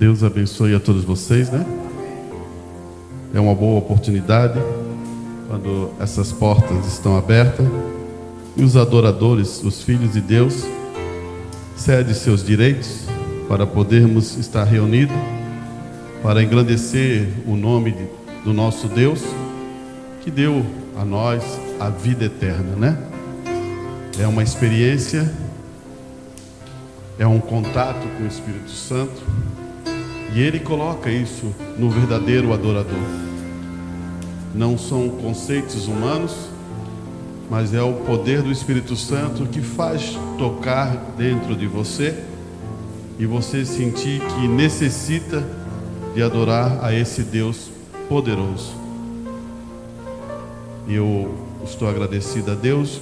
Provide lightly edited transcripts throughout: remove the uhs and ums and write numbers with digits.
Deus abençoe a todos vocês, né? É uma boa oportunidade quando essas portas estão abertas e os adoradores, os filhos de Deus, cedem seus direitos para podermos estar reunidos para engrandecer o nome do nosso Deus, que deu a nós a vida eterna, né? É uma experiência, é um contato com o Espírito Santo, e Ele coloca isso no verdadeiro adorador. Não são conceitos humanos, mas é o poder do Espírito Santo que faz tocar dentro de você e você sentir que necessita de adorar a esse Deus poderoso. Eu estou agradecido a Deus.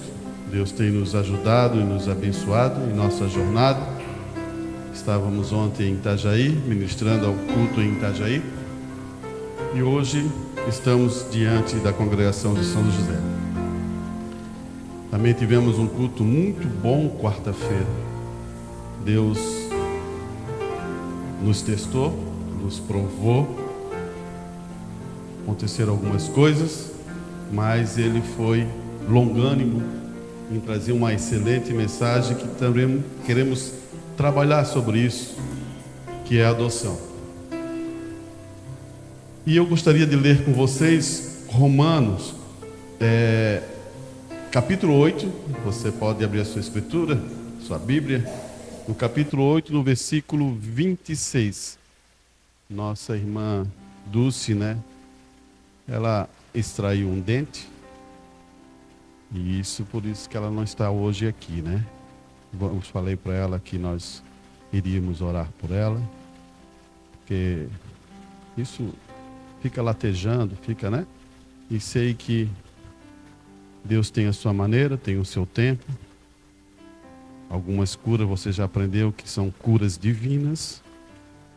Deus tem nos ajudado e nos abençoado em nossa jornada. Estávamos ontem em Itajaí, ministrando ao culto em Itajaí, e hoje estamos diante da congregação de São José. Também tivemos um culto muito bom quarta-feira. Deus nos testou, nos provou. Aconteceram algumas coisas, mas Ele foi longânimo em trazer uma excelente mensagem que também queremos trabalhar sobre isso, que é a adoção. E eu gostaria de ler com vocês Romanos, capítulo 8, você pode abrir a sua escritura, sua Bíblia, no capítulo 8, no versículo 26. Nossa irmã Dulce, né? Ela extraiu um dente, e isso por isso que ela não está hoje aqui, né? Eu falei para ela que nós iríamos orar por ela, porque isso fica latejando, fica, né? E sei que Deus tem a sua maneira, tem o seu tempo. Algumas curas você já aprendeu que são curas divinas,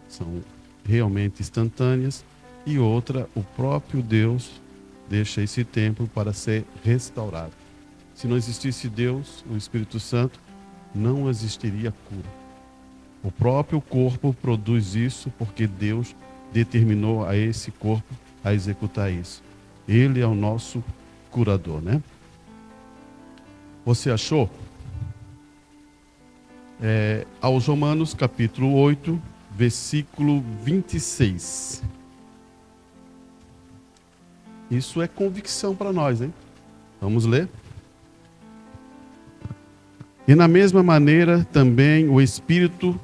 são realmente instantâneas, e outra, o próprio Deus deixa esse tempo para ser restaurado. Se não existisse Deus, o Espírito Santo, não existiria cura. O próprio corpo produz isso porque Deus determinou a esse corpo a executar isso. Ele é o nosso curador, né? Você achou? Aos Romanos, capítulo 8, versículo 26. Isso é convicção para nós, hein? Vamos ler? E na mesma maneira também o Espírito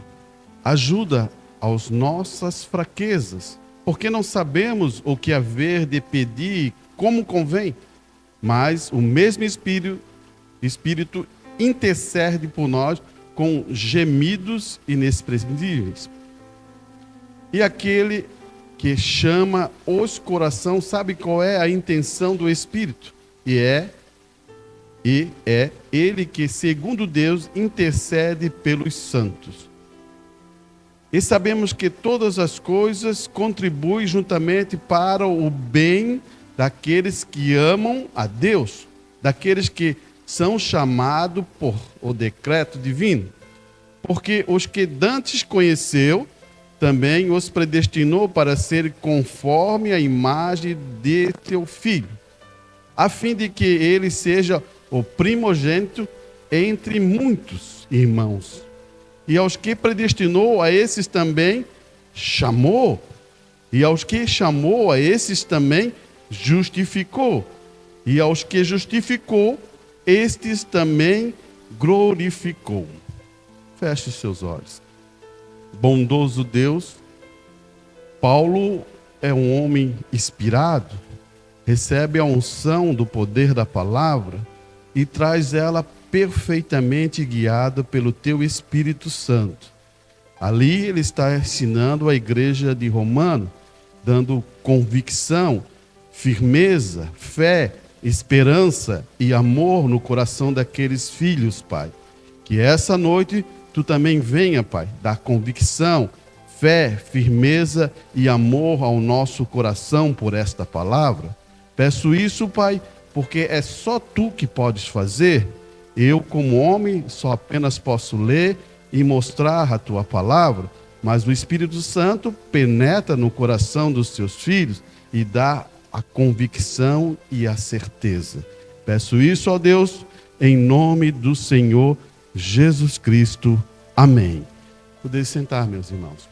ajuda às nossas fraquezas, porque não sabemos o que haver de pedir como convém, mas o mesmo Espírito intercede por nós com gemidos inexprimíveis. E aquele que chama os corações sabe qual é a intenção do Espírito, e é Ele que, segundo Deus, intercede pelos santos. E sabemos que todas as coisas contribuem juntamente para o bem daqueles que amam a Deus, daqueles que são chamados por o decreto divino. Porque os que dantes conheceu, também os predestinou para ser conforme a imagem de teu Filho, a fim de que ele seja o primogênito entre muitos irmãos. E aos que predestinou, a esses também chamou. E aos que chamou, a esses também justificou. E aos que justificou, estes também glorificou. Feche os seus olhos. Bondoso Deus, Paulo é um homem inspirado, recebe a unção do poder da palavra e traz ela perfeitamente guiada pelo teu Espírito Santo. Ali ele está ensinando a igreja de Romano, dando convicção, firmeza, fé, esperança e amor no coração daqueles filhos, Pai. Que essa noite tu também venha, Pai, dar convicção, fé, firmeza e amor ao nosso coração por esta palavra. Peço isso, Pai, porque é só tu que podes fazer. Eu, como homem, só apenas posso ler e mostrar a tua palavra, mas o Espírito Santo penetra no coração dos seus filhos e dá a convicção e a certeza. Peço isso, ó Deus, em nome do Senhor Jesus Cristo. Amém. Podem sentar, meus irmãos.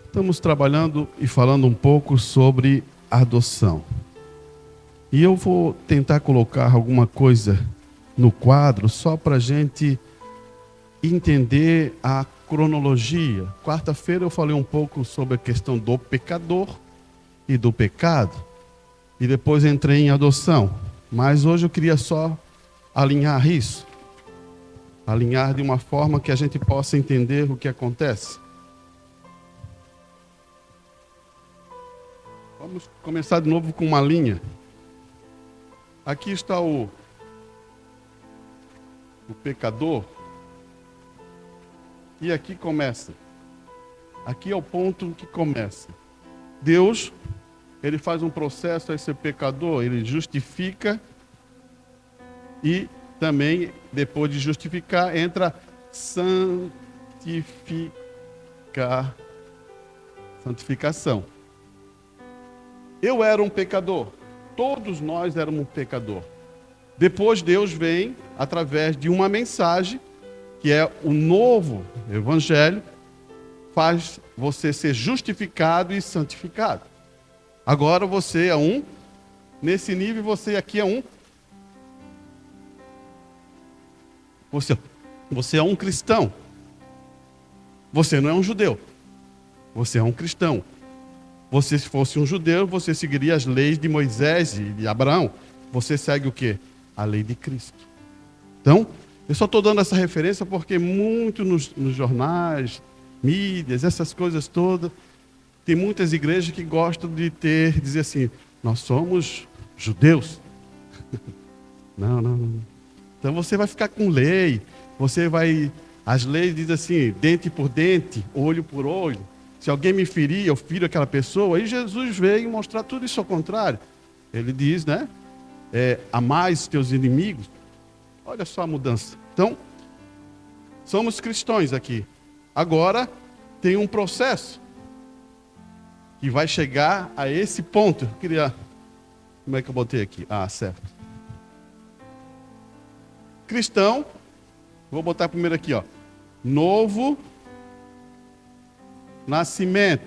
Estamos trabalhando e falando um pouco sobre adoção. E eu vou tentar colocar alguma coisa no quadro só para a gente entender a cronologia. Quarta-feira eu falei um pouco sobre a questão do pecador e do pecado. E depois entrei em adoção. Mas hoje eu queria só alinhar isso. Alinhar de uma forma que a gente possa entender o que acontece. Vamos começar de novo com uma linha. Aqui está o pecador. E aqui começa. Aqui é o ponto que começa. Deus, ele faz um processo a esse pecador, ele justifica e também, depois de justificar, entra santificação. Eu era um pecador. Todos nós éramos um pecador. Depois Deus vem, através de uma mensagem, que é o novo evangelho, faz você ser justificado e santificado. Agora você é um, nesse nível você aqui é um. Você é um cristão. Você não é um judeu. Você é um cristão. Você, se fosse um judeu, você seguiria as leis de Moisés e de Abraão. Você segue o quê? A lei de Cristo. Então, eu só estou dando essa referência porque muito nos jornais, mídias, essas coisas todas, tem muitas igrejas que gostam de dizer assim, nós somos judeus. Não. Então você vai ficar com lei, as leis dizem assim, dente por dente, olho por olho. Se alguém me ferir, eu firo aquela pessoa. Aí Jesus veio mostrar tudo isso ao contrário. Ele diz, né? Amai os teus inimigos. Olha só a mudança. Então, somos cristãos aqui. Agora, tem um processo que vai chegar a esse ponto. Como é que eu botei aqui? Certo. Cristão, vou botar primeiro aqui, ó. Novo nascimento.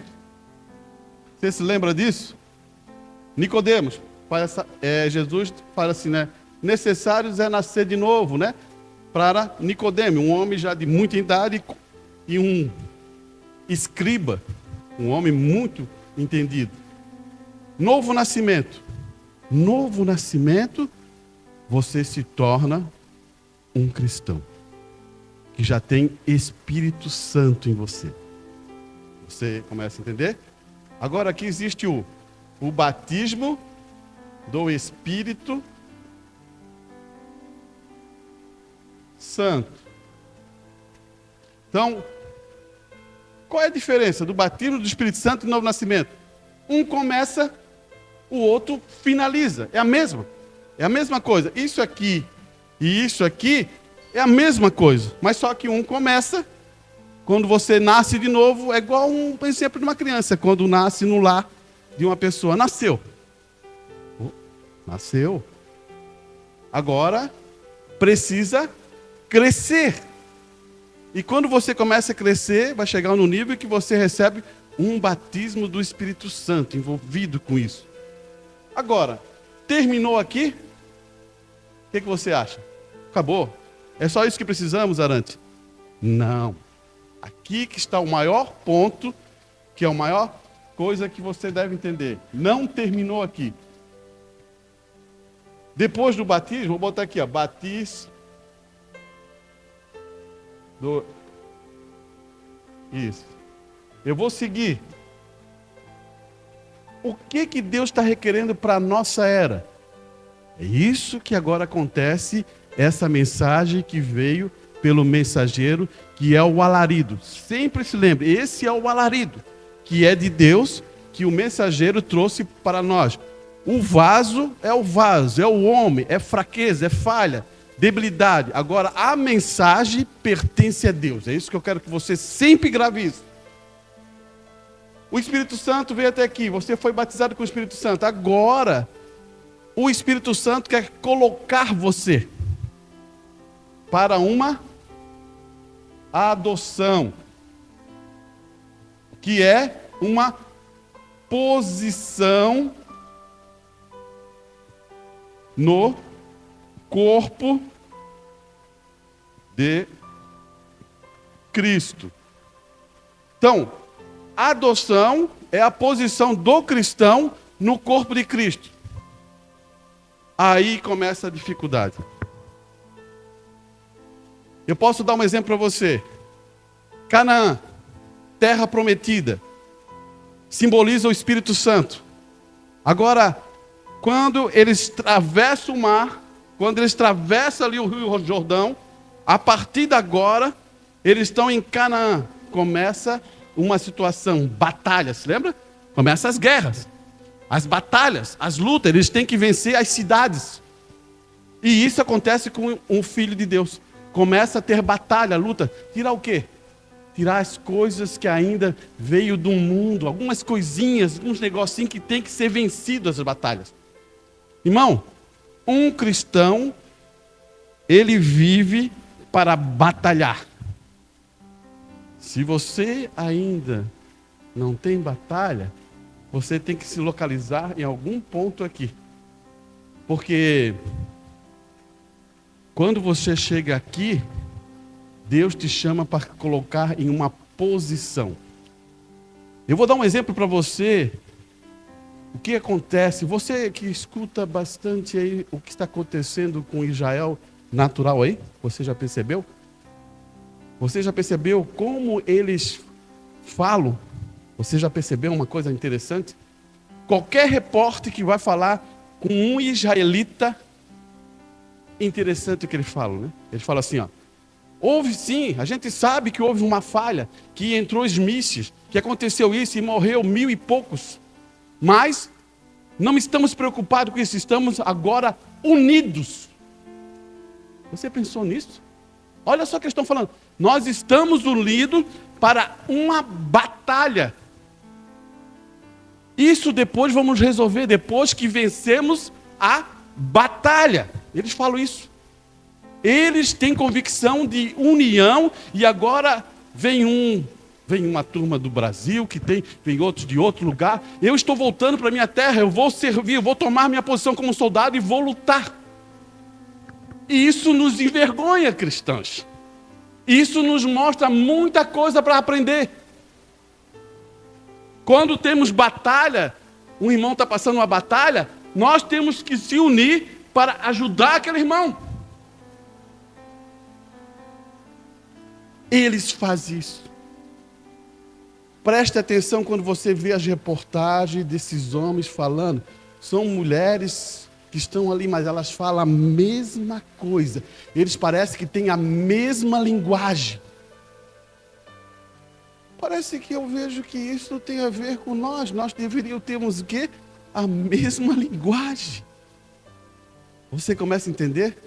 Você se lembra disso? Nicodemos, Jesus fala assim, né? Necessários é nascer de novo, né? Para Nicodemos, um homem já de muita idade e um escriba, um homem muito entendido. Novo nascimento. Novo nascimento, você se torna um cristão que já tem Espírito Santo em você. Você começa a entender? Agora aqui existe o batismo do Espírito Santo. Então, qual é a diferença do batismo do Espírito Santo e do novo nascimento? Um começa, o outro finaliza. É a mesma coisa. Isso aqui e isso aqui é a mesma coisa, mas só que um começa. Quando você nasce de novo, é igual um exemplo de uma criança, quando nasce no lar de uma pessoa. Nasceu. Agora, precisa crescer. E quando você começa a crescer, vai chegar no nível que você recebe um batismo do Espírito Santo, envolvido com isso. Agora, terminou aqui? O que você acha? Acabou? É só isso que precisamos, Arante? Não. Aqui que está o maior ponto, que é a maior coisa que você deve entender. Não terminou aqui. Depois do batismo, vou botar aqui, ó, batismo. Isso. Eu vou seguir. O que Deus está requerendo para a nossa era? É isso que agora acontece, essa mensagem que veio pelo mensageiro, que é o alarido. Sempre se lembre, esse é o alarido, que é de Deus, que o mensageiro trouxe para nós. O vaso, é o homem, é fraqueza, é falha. debilidade. Agora, a mensagem pertence a Deus. É isso que eu quero que você sempre grave isso. O Espírito Santo veio até aqui, você foi batizado com o Espírito Santo. Agora, o Espírito Santo quer colocar você para uma adoção, que é uma posição no corpo de Cristo. Então, a adoção é a posição do cristão no corpo de Cristo. Aí começa a dificuldade. Eu posso dar um exemplo para você. Canaã, terra prometida, simboliza o Espírito Santo. Agora, quando eles atravessam o mar, quando eles atravessam ali o Rio Jordão, a partir de agora, eles estão em Canaã. Começa uma situação, batalha, se lembra? Começa as guerras, as batalhas, as lutas, eles têm que vencer as cidades. E isso acontece com um filho de Deus. Começa a ter batalha, luta. Tirar o quê? Tirar as coisas que ainda veio do mundo, algumas coisinhas, alguns negocinhos que tem que ser vencidos as batalhas. Irmão, um cristão, ele vive para batalhar. Se você ainda não tem batalha, você tem que se localizar em algum ponto aqui. Porque quando você chega aqui, Deus te chama para colocar em uma posição. Eu vou dar um exemplo para você. O que acontece? Você que escuta bastante aí o que está acontecendo com Israel natural aí, você já percebeu? Você já percebeu como eles falam? Você já percebeu uma coisa interessante? Qualquer repórter que vai falar com um israelita, interessante o que eles falam, né? Eles falam assim, ó. Houve sim, a gente sabe que houve uma falha, que entrou os mísseis, que aconteceu isso e morreu 1000 e poucos. Mas não estamos preocupados com isso, estamos agora unidos. Você pensou nisso? Olha só o que eles estão falando. Nós estamos unidos para uma batalha. Isso depois vamos resolver, depois que vencemos a batalha. Eles falam isso. Eles têm convicção de união e agora vem uma turma do Brasil, vem outros de outro lugar. Eu estou voltando para a minha terra, eu vou servir, eu vou tomar minha posição como soldado e vou lutar. E isso nos envergonha, cristãos. Isso nos mostra muita coisa para aprender. Quando temos batalha, um irmão está passando uma batalha, nós temos que se unir para ajudar aquele irmão. Eles fazem isso. Preste atenção quando você vê as reportagens desses homens falando. São mulheres que estão ali, mas elas falam a mesma coisa. Eles parecem que têm a mesma linguagem. Parece que eu vejo que isso tem a ver com nós. Nós deveríamos termos o quê? A mesma linguagem. Você começa a entender?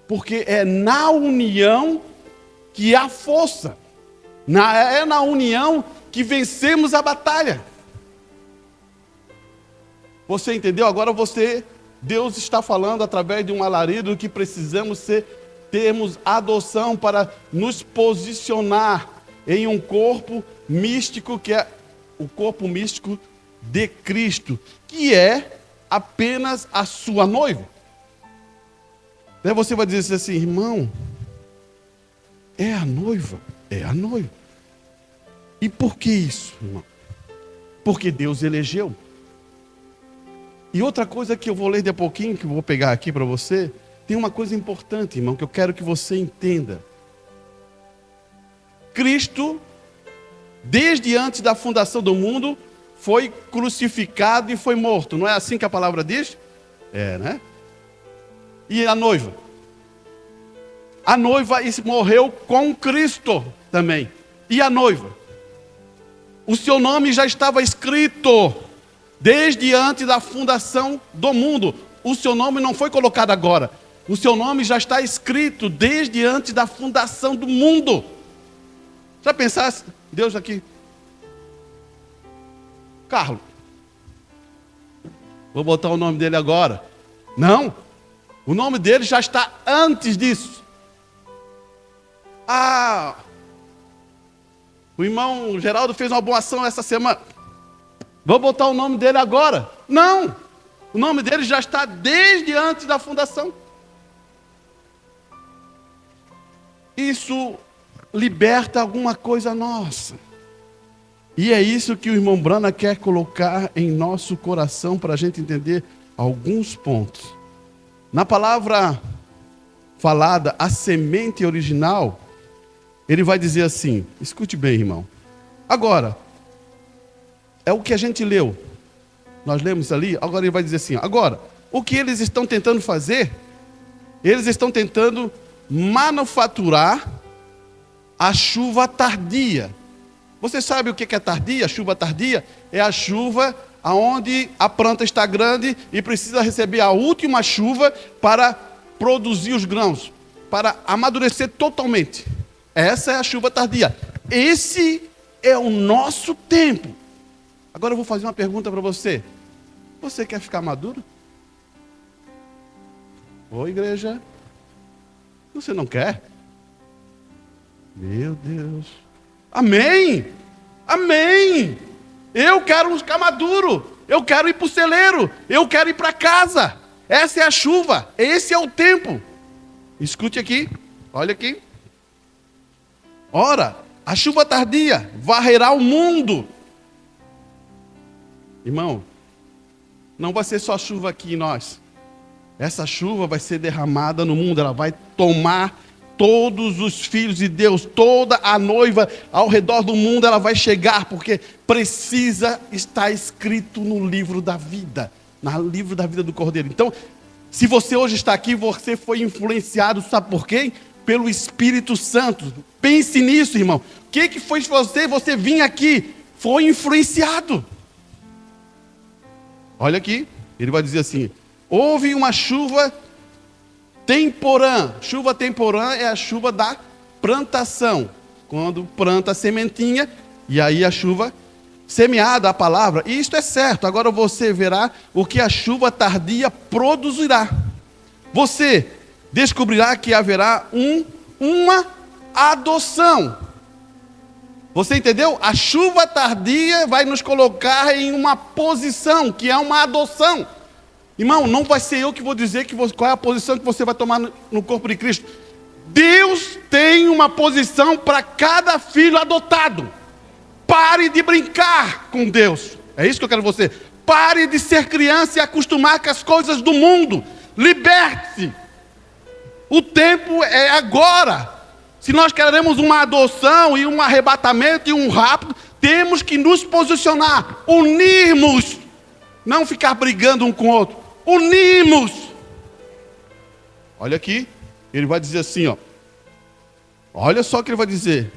Porque é na união que há força. É na união que vencemos a batalha. Você entendeu? Agora Deus está falando através de um alarido que precisamos termos adoção para nos posicionar em um corpo místico, que é o corpo místico de Cristo, que é apenas a sua noiva. Daí você vai dizer assim, irmão, é a noiva? É a noiva. E por que isso, irmão? Porque Deus elegeu. E outra coisa que eu vou ler de a pouquinho, que eu vou pegar aqui para você, tem uma coisa importante, irmão, que eu quero que você entenda. Cristo, desde antes da fundação do mundo, foi crucificado e foi morto. Não é assim que a palavra diz? É, né? E a noiva? A noiva morreu com Cristo também. E a noiva? O seu nome já estava escrito desde antes da fundação do mundo. O seu nome não foi colocado agora. O seu nome já está escrito desde antes da fundação do mundo. Já pensasse, Deus aqui, Carlos, vou botar o nome dele agora. Não, o nome dele já está antes disso. O irmão Geraldo fez uma boa ação essa semana. Vou botar o nome dele agora. Não, o nome dele já está desde antes da fundação. Isso liberta alguma coisa nossa. E é isso que o irmão Brana quer colocar em nosso coração para a gente entender alguns pontos. Na palavra falada, a semente original, ele vai dizer assim, escute bem, irmão. Agora, é o que a gente leu. Nós lemos ali, agora ele vai dizer assim, agora, o que eles estão tentando fazer? Eles estão tentando manufaturar a chuva tardia. Você sabe o que é tardia? A chuva tardia é a chuva onde a planta está grande e precisa receber a última chuva para produzir os grãos, para amadurecer totalmente. Essa é a chuva tardia. Esse é o nosso tempo. Agora eu vou fazer uma pergunta para você. Você quer ficar maduro? Ô, igreja, você não quer? Meu Deus. Amém! Amém! Eu quero ficar maduro. Eu quero ir para o celeiro. Eu quero ir para casa. Essa é a chuva. Esse é o tempo. Escute aqui. Olha aqui. Ora, a chuva tardia varrerá o mundo. Irmão, não vai ser só chuva aqui em nós. Essa chuva vai ser derramada no mundo. Ela vai tomar todos os filhos de Deus, toda a noiva ao redor do mundo, ela vai chegar, porque precisa estar escrito no livro da vida, no livro da vida do Cordeiro. Então, se você hoje está aqui, você foi influenciado, sabe por quê? Pelo Espírito Santo. Pense nisso, irmão. O que foi você vir aqui? Foi influenciado. Olha aqui, ele vai dizer assim, houve uma chuva temporã. Chuva temporã é a chuva da plantação. Quando planta a sementinha, e aí a chuva semeada, a palavra. E isto é certo. Agora você verá o que a chuva tardia produzirá. Você descobrirá que haverá uma adoção. Você entendeu? A chuva tardia vai nos colocar em uma posição, que é uma adoção. Irmão, não vai ser eu que vou dizer qual é a posição que você vai tomar no corpo de Cristo. Deus tem uma posição para cada filho adotado. Pare de brincar com Deus. É isso que eu quero você. Pare de ser criança e acostumar com as coisas do mundo. Liberte-se. O tempo é agora. Se nós queremos uma adoção e um arrebatamento e um rapto, temos que nos posicionar, unirmos, não ficar brigando um com o outro. Unimos. Olha aqui, ele vai dizer assim, ó. Olha só o que ele vai dizer.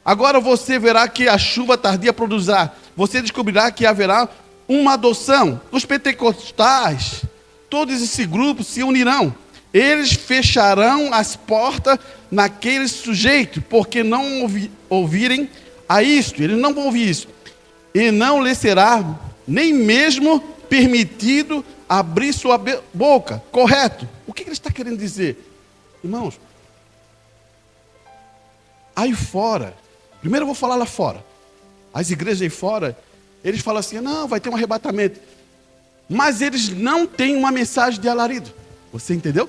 Agora você verá que a chuva tardia produzirá. Você descobrirá que haverá uma adoção. Os pentecostais, todos esses grupos se unirão. Eles fecharão as portas naquele sujeito, porque não ouvirem a isto. Eles não vão ouvir isso. E não lhe será nem mesmo permitido abrir sua boca. Correto? O que ele está querendo dizer? Irmãos, aí fora, primeiro eu vou falar lá fora. As igrejas aí fora, eles falam assim, não, vai ter um arrebatamento. Mas eles não têm uma mensagem de alarido. Você entendeu?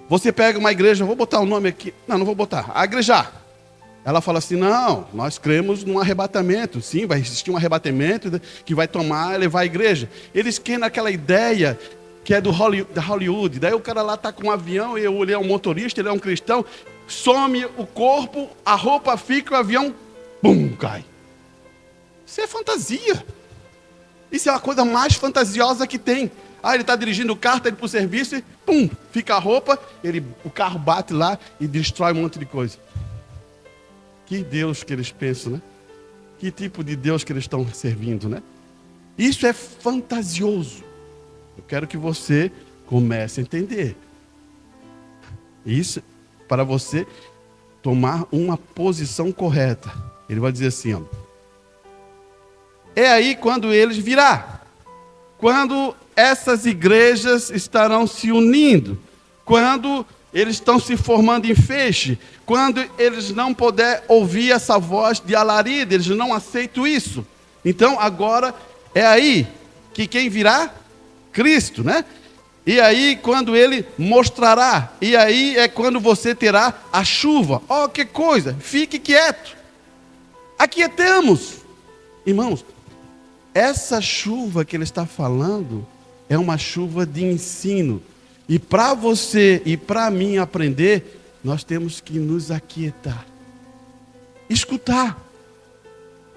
Você pega uma igreja, vou botar o nome aqui. Não vou botar. A igreja. Ela fala assim, não, nós cremos num arrebatamento. Sim, vai existir um arrebatamento que vai levar a igreja. Eles querem naquela ideia que é da Hollywood. Daí o cara lá está com um avião, ele é um motorista, ele é um cristão. Some o corpo, a roupa fica, o avião, pum, cai. Isso é fantasia. Isso é a coisa mais fantasiosa que tem. Ele está dirigindo o carro, está indo para o serviço e pum, fica a roupa, o carro bate lá e destrói um monte de coisa. Que Deus que eles pensam, né? Que tipo de Deus que eles estão servindo, né? Isso é fantasioso. Eu quero que você Comece a entender. Isso para você tomar uma posição correta. Ele vai dizer assim, ó. É aí quando eles virá. Quando essas igrejas estarão se unindo. Quando eles estão se formando em feixe. Quando eles não puderem ouvir essa voz de alarido. Eles não aceitam isso. Então agora é aí que quem virá? Cristo, né? E aí quando ele mostrará. E aí é quando você terá a chuva. Oh, que coisa! Fique quieto. Aquietamos. Irmãos, essa chuva que ele está falando é uma chuva de ensino. E para você e para mim aprender, nós temos que nos aquietar. Escutar.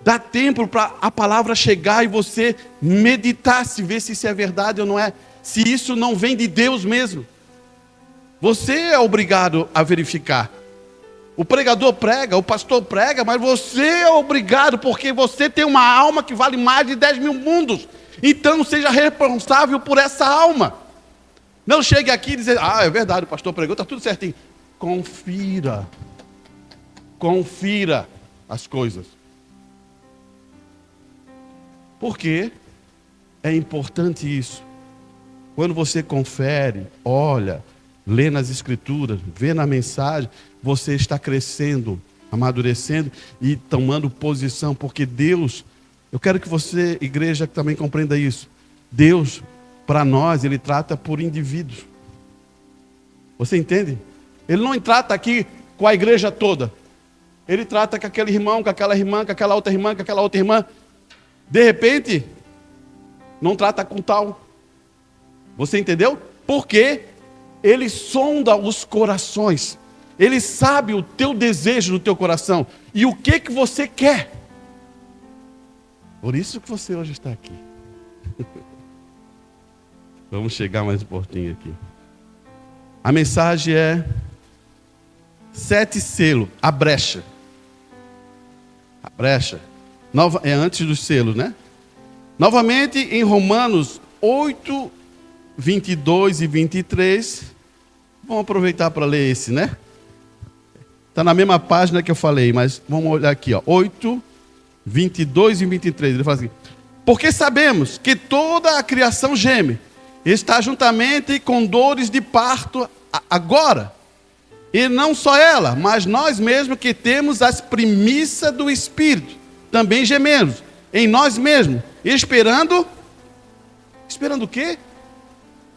Dá tempo para a palavra chegar e você meditar, se ver se isso é verdade ou não é. Se isso não vem de Deus mesmo. Você é obrigado a verificar. O pregador prega, o pastor prega, mas você é obrigado, porque você tem uma alma que vale mais de 10 mil mundos. Então seja responsável por essa alma. Não chegue aqui e dizer, é verdade, o pastor pregou, está tudo certinho. Confira. Confira as coisas. Por quê? É importante isso. Quando você confere, olha, lê nas escrituras, vê na mensagem, você está crescendo, amadurecendo e tomando posição, porque Deus, eu quero que você, igreja, também compreenda isso. Deus, para nós, Ele trata por indivíduos. Você entende? Ele não trata aqui com a igreja toda. Ele trata com aquele irmão, com aquela irmã, com aquela outra irmã, com aquela outra irmã. De repente, não trata com tal. Você entendeu? Porque Ele sonda os corações. Ele sabe o teu desejo no teu coração. E o que você quer. Por isso que você hoje está aqui. Vamos chegar mais um pouquinho aqui. A mensagem é 7 selos, a brecha. A brecha. É antes dos selos, né? Novamente em Romanos 8, 22 e 23. Vamos aproveitar para ler esse, né? Está na mesma página que eu falei, mas vamos olhar aqui, ó. 8, 22 e 23. Ele fala assim: porque sabemos que toda a criação geme, está juntamente com dores de parto agora. E não só ela, mas nós mesmos que temos as primícias do Espírito, também gememos em nós mesmos, esperando o quê?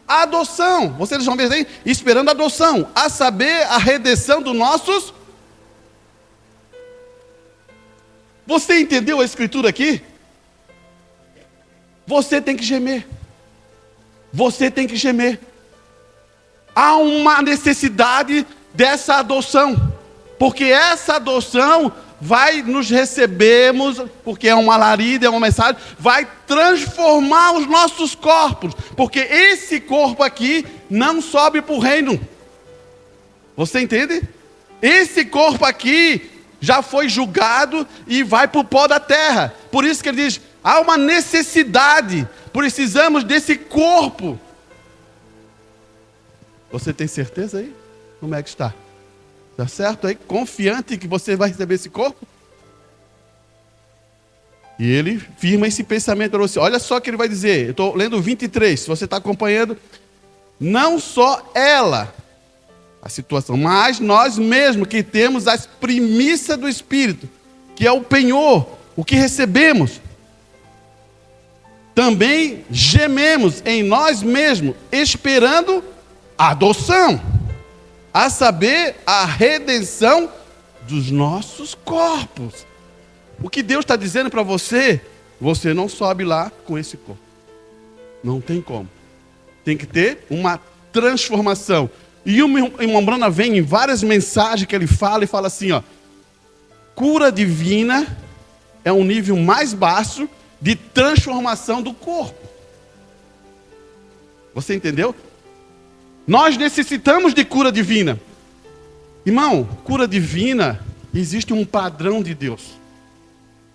A adoção. Vocês vão ver aí, esperando a adoção, a saber, a redenção dos nossos. Você entendeu a escritura aqui? Você tem que gemer. Você tem que gemer. Há uma necessidade dessa adoção, porque essa adoção vai nos recebermos, porque é uma alarido, é uma mensagem, vai transformar os nossos corpos, porque esse corpo aqui não sobe para o reino. Você entende? Esse corpo aqui já foi julgado e vai para o pó da terra. Por isso que ele diz, há uma necessidade, precisamos desse corpo. Você tem certeza aí? Como é que está? Está certo aí? Confiante que você vai receber esse corpo? E ele firma esse pensamento para você. Olha só o que ele vai dizer. Eu estou lendo o 23. Se você está acompanhando, não só ela, a situação, mas nós mesmos que temos as primícias do Espírito, que é o penhor, o que recebemos, também gememos em nós mesmos, esperando a adoção, a saber, a redenção dos nossos corpos. O que Deus está dizendo para você, você não sobe lá com esse corpo. Não tem como. Tem que ter uma transformação. E o irmão Brana vem em várias mensagens que ele fala e fala assim, ó, cura divina é um nível mais baixo de transformação do corpo. Você entendeu? Nós necessitamos de cura divina. Irmão, cura divina, existe um padrão de Deus.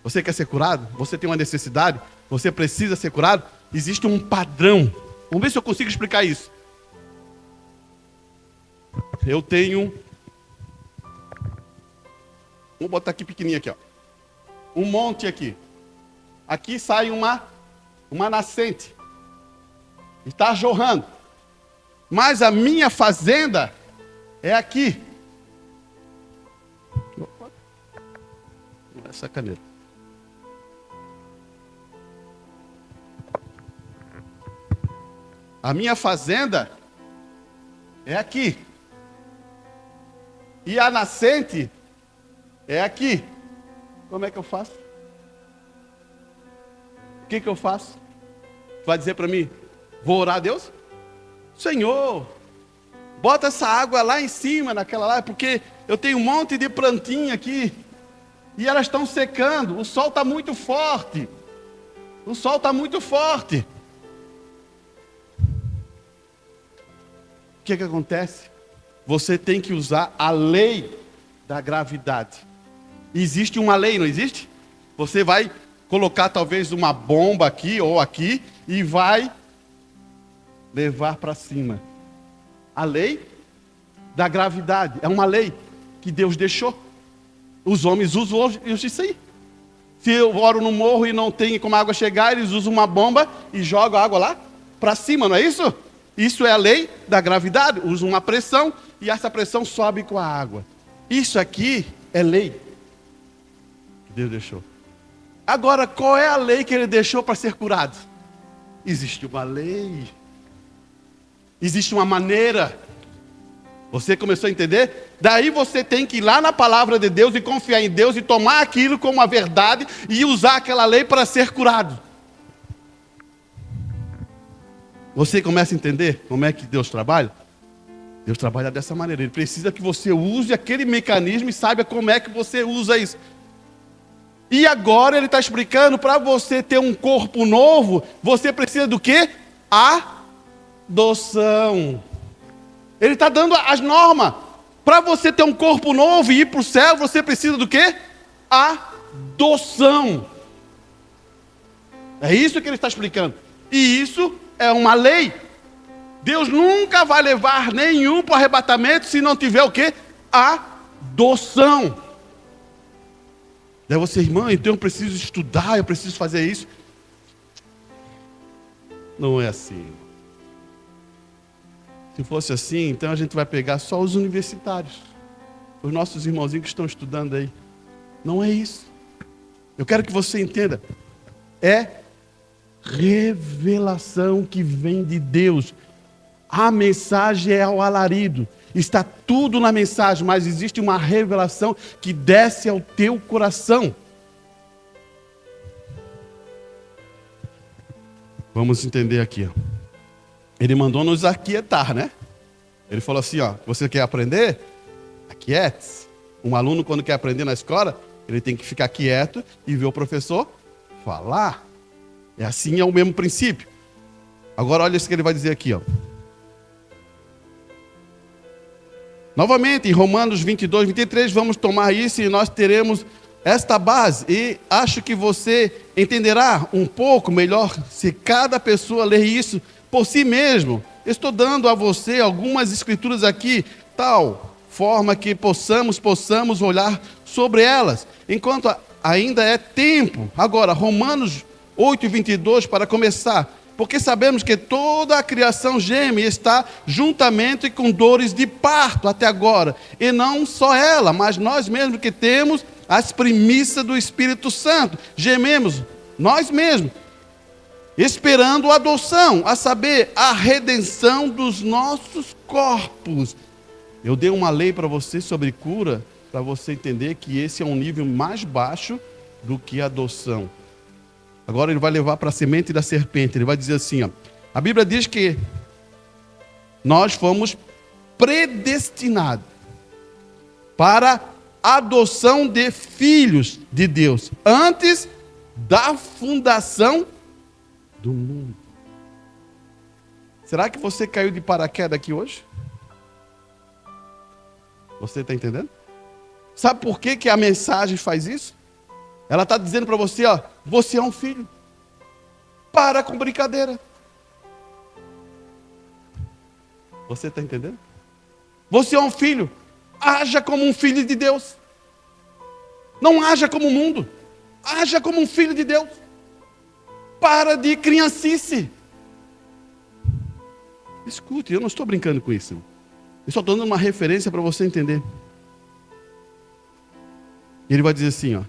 Você quer ser curado? Você tem uma necessidade? Você precisa ser curado? Existe um padrão. Vamos ver se eu consigo explicar isso. eu tenho, vou botar aqui pequenininho aqui, ó, um monte aqui. Aqui sai uma nascente, está jorrando. Mas a minha fazenda é aqui. Opa. Essa caneta. A minha fazenda é aqui. E a nascente é aqui. Como é que eu faço? O que eu faço? Vai dizer para mim, vou orar a Deus? Senhor, bota essa água lá em cima, naquela lá, porque eu tenho um monte de plantinha aqui, e elas estão secando, o sol está muito forte. O sol está muito forte. O que acontece? Você tem que usar a lei da gravidade. Existe uma lei, não existe? Você vai colocar talvez uma bomba aqui ou aqui e vai levar para cima. A lei da gravidade é uma lei que Deus deixou. Os homens usam hoje isso aí. Se eu oro no morro e não tem como a água chegar, eles usam uma bomba e jogam a água lá para cima, não é isso? Isso é a lei da gravidade. Usam uma pressão e essa pressão sobe com a água. Isso aqui é lei que Deus deixou. Agora, qual é a lei que Ele deixou para ser curado? Existe uma lei. Existe uma maneira. Você começou a entender? Daí você tem que ir lá na palavra de Deus e confiar em Deus e tomar aquilo como a verdade e usar aquela lei para ser curado. Você começa a entender como é que Deus trabalha? Deus trabalha dessa maneira. Ele precisa que você use aquele mecanismo e saiba como é que você usa isso. E agora Ele está explicando, para você ter um corpo novo, você precisa do quê? Adoção. Ele está dando as normas. Para você ter um corpo novo e ir para o céu, você precisa do quê? Adoção. É isso que Ele está explicando. E isso é uma lei. Deus nunca vai levar nenhum para o arrebatamento se não tiver o quê? Adoção. Daí você, irmão, então eu preciso estudar, eu preciso fazer isso. Não é assim. Se fosse assim, então a gente vai pegar só os universitários, os nossos irmãozinhos que estão estudando aí. Não é isso. Eu quero que você entenda. É revelação que vem de Deus. A mensagem é ao alarido. Está tudo na mensagem, mas existe uma revelação que desce ao teu coração. Vamos entender aqui, ó. Ele mandou nos aquietar, né? Ele falou assim, ó, você quer aprender? Aquiete-se. Um aluno, quando quer aprender na escola, ele tem que ficar quieto e ver o professor falar. É assim, é o mesmo princípio. Agora olha isso que ele vai dizer aqui, ó. Novamente, em Romanos 22, 23, vamos tomar isso e nós teremos esta base. E acho que você entenderá um pouco melhor se cada pessoa ler isso por si mesmo. Estou dando a você algumas escrituras aqui, tal forma que possamos olhar sobre elas, enquanto ainda é tempo. Agora, Romanos 8, 22, para começar. Porque sabemos que toda a criação geme e está juntamente com dores de parto até agora. E não só ela, mas nós mesmos que temos as primícias do Espírito Santo. Gememos, nós mesmos, esperando a adoção, a saber, a redenção dos nossos corpos. Eu dei uma lei para você sobre cura, para você entender que esse é um nível mais baixo do que a adoção. Agora ele vai levar para a semente da serpente. Ele vai dizer assim, ó, a Bíblia diz que nós fomos predestinados para a adoção de filhos de Deus antes da fundação do mundo. Será que você caiu de paraquedas aqui hoje? Você está entendendo? Sabe por que a mensagem faz isso? Ela está dizendo para você, ó, você é um filho. Para com brincadeira. Você está entendendo? Você é um filho. Haja como um filho de Deus. Não haja como o mundo. Haja como um filho de Deus. Para de criancice. Escute, eu não estou brincando com isso. Eu só estou dando uma referência para você entender. Ele vai dizer assim, ó.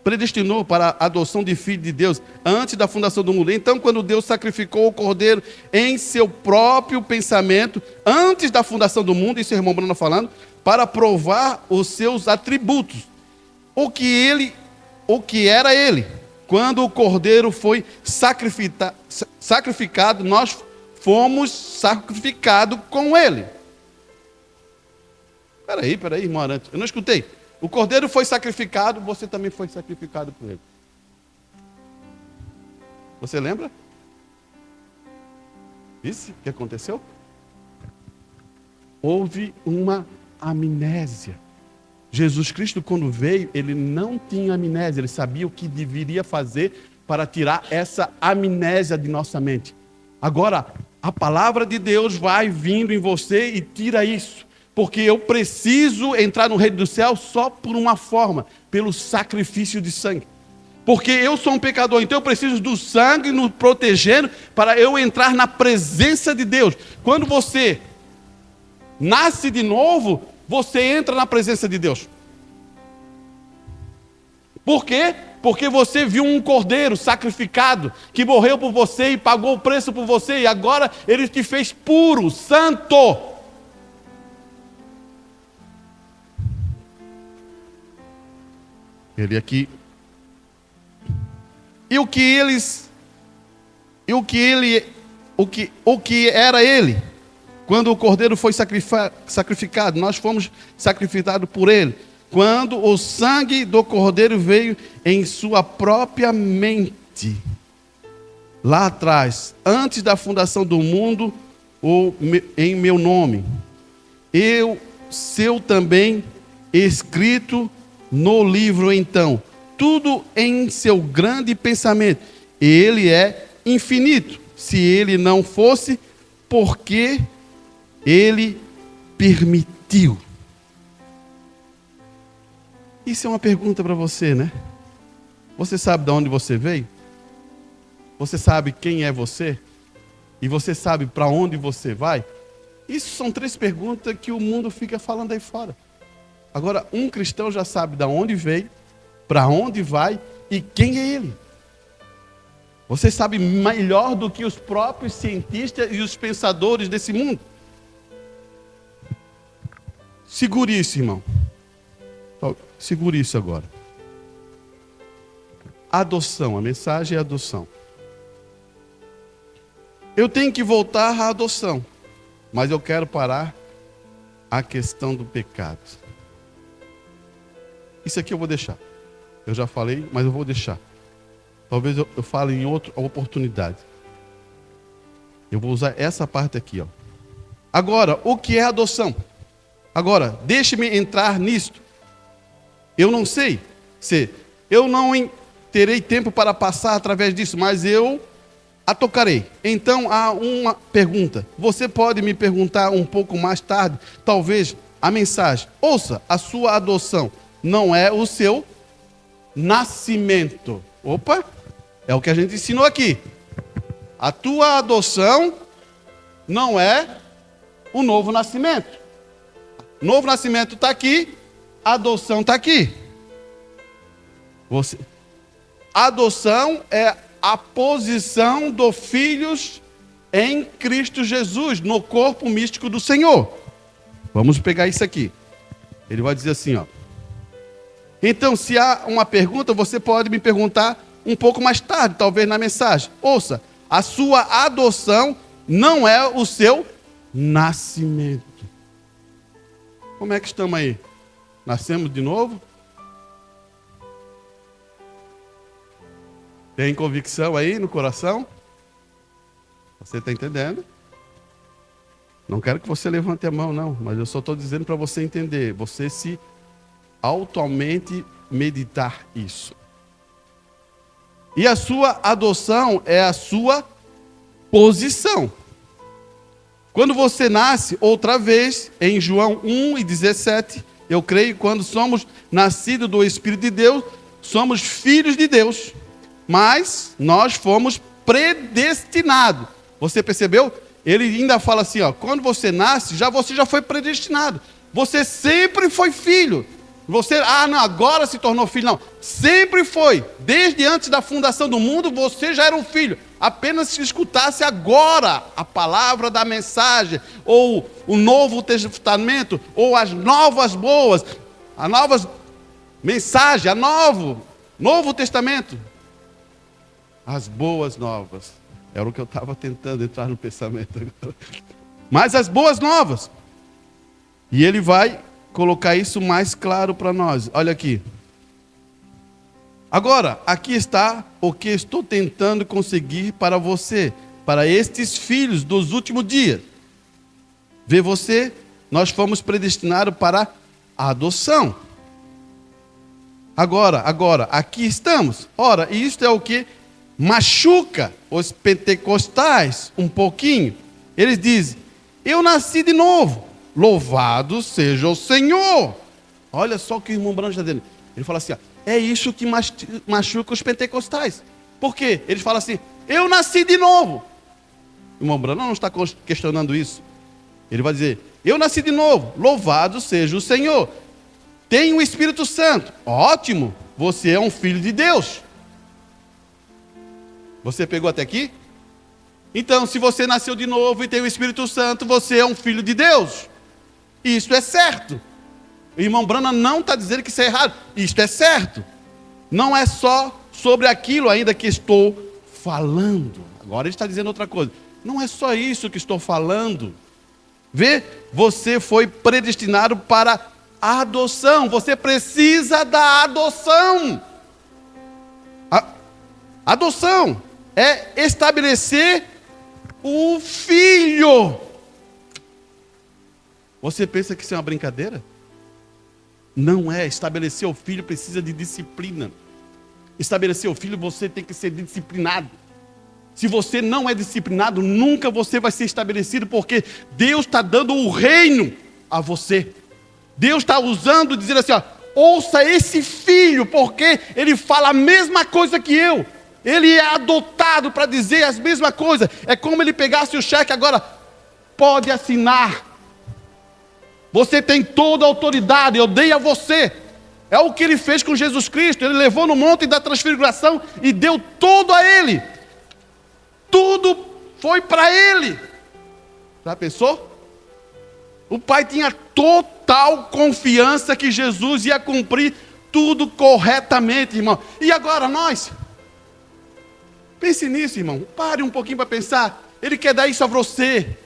Predestinou para a adoção de filho de Deus antes da fundação do mundo. Então, quando Deus sacrificou o cordeiro em seu próprio pensamento, antes da fundação do mundo, isso é o irmão Bruno falando, para provar os seus atributos, o que era ele. Quando o cordeiro foi sacrificado, nós fomos sacrificados com ele. Peraí, irmão Arantes, eu não escutei. O cordeiro foi sacrificado, você também foi sacrificado por ele. Você lembra? Isso que aconteceu? Houve uma amnésia. Jesus Cristo, quando veio, ele não tinha amnésia, ele sabia o que deveria fazer para tirar essa amnésia de nossa mente. Agora, a palavra de Deus vai vindo em você e tira isso. Porque eu preciso entrar no reino do céu só por uma forma, pelo sacrifício de sangue. Porque eu sou um pecador, então eu preciso do sangue nos protegendo para eu entrar na presença de Deus. Quando você nasce de novo, você entra na presença de Deus. Por quê? Porque você viu um cordeiro sacrificado, que morreu por você e pagou o preço por você, e agora ele te fez puro, santo. Ele aqui. E o que era ele? Quando o cordeiro foi sacrificado, nós fomos sacrificados por ele. Quando o sangue do cordeiro veio em sua própria mente, lá atrás, antes da fundação do mundo, ou em meu nome, seu também escrito no livro, então, tudo em seu grande pensamento. Ele é infinito. Se ele não fosse, porque ele permitiu. Isso é uma pergunta para você, né? Você sabe de onde você veio? Você sabe quem é você? E você sabe para onde você vai? Isso são 3 perguntas que o mundo fica falando aí fora. Agora, um cristão já sabe de onde veio, para onde vai e quem é ele. Você sabe melhor do que os próprios cientistas e os pensadores desse mundo. Segure isso, irmão. Segure isso agora. Adoção, a mensagem é adoção. Eu tenho que voltar à adoção, mas eu quero parar a questão do pecado. Isso aqui eu vou deixar. Eu já falei, mas eu vou deixar. Talvez eu fale em outra oportunidade. Eu vou usar essa parte aqui, ó. Agora, o que é adoção? Agora, deixe-me entrar nisto. Eu não sei se eu não terei tempo para passar através disso, mas eu a tocarei. Então, há uma pergunta. Você pode me perguntar um pouco mais tarde, talvez, a mensagem. Ouça, a sua adoção não é o seu nascimento. Opa, é o que a gente ensinou aqui. A tua adoção não é o novo nascimento. Novo nascimento está aqui, a adoção está aqui. Adoção é a posição dos filhos em Cristo Jesus, no corpo místico do Senhor. Vamos pegar isso aqui. Ele vai dizer assim, ó. Então, se há uma pergunta, você pode me perguntar um pouco mais tarde, talvez na mensagem. Ouça, a sua adoção não é o seu nascimento. Como é que estamos aí? Nascemos de novo? Tem convicção aí no coração? Você está entendendo? Não quero que você levante a mão, não, mas eu só estou dizendo para você entender. Você se automente meditar isso. E a sua adoção é a sua posição. Quando você nasce outra vez, em João 1:17, eu creio, quando somos nascidos do Espírito de Deus, somos filhos de Deus. Mas nós fomos predestinados. Você percebeu? Ele ainda fala assim, ó, quando você nasce, você já foi predestinado. Você sempre foi filho. Você, não, agora se tornou filho. Não, sempre foi. Desde antes da fundação do mundo, você já era um filho. Apenas se escutasse agora a palavra da mensagem, ou o Novo Testamento, ou as novas boas, a nova mensagem, Novo Testamento. As boas novas. Era o que eu estava tentando entrar no pensamento agora. Mas as boas novas. E ele vai colocar isso mais claro para nós. Olha aqui. Agora, aqui está o que estou tentando conseguir para você, para estes filhos dos últimos dias. Vê você, nós fomos predestinados para a adoção. Agora, aqui estamos. Ora, isto é o que machuca os pentecostais um pouquinho. Eles dizem, eu nasci de novo, louvado seja o Senhor. Olha só o que o irmão Branco está dizendo. Ele fala assim, é isso que machuca os pentecostais. Por quê? Eles falam assim, eu nasci de novo. O irmão Branco não está questionando isso. Ele vai dizer, eu nasci de novo, louvado seja o Senhor. Tem o Espírito Santo. Ótimo, você é um filho de Deus. Você pegou até aqui? Então, se você nasceu de novo e tem o Espírito Santo, você é um filho de Deus. Isso é certo. O irmão Brana não está dizendo que isso é errado. Isto é certo. Não é só sobre aquilo ainda que estou falando. Agora ele está dizendo outra coisa. Não é só isso que estou falando. Vê, você foi predestinado para a adoção. Você precisa da adoção. Adoção é estabelecer o filho. Você pensa que isso é uma brincadeira? Não é. Estabelecer o filho precisa de disciplina. Estabelecer o filho, você tem que ser disciplinado. Se você não é disciplinado, nunca você vai ser estabelecido, porque Deus está dando o reino a você. Deus está usando, dizendo assim, ouça esse filho, porque ele fala a mesma coisa que eu. Ele é adotado para dizer as mesmas coisas. É como ele pegasse o cheque agora, pode assinar. Você tem toda a autoridade, eu dei a você. É o que ele fez com Jesus Cristo. Ele levou no monte da transfiguração e deu tudo a ele. Tudo foi para ele. Já pensou? O pai tinha total confiança que Jesus ia cumprir tudo corretamente, irmão. E agora nós? Pense nisso, irmão. Pare um pouquinho para pensar. Ele quer dar isso a você,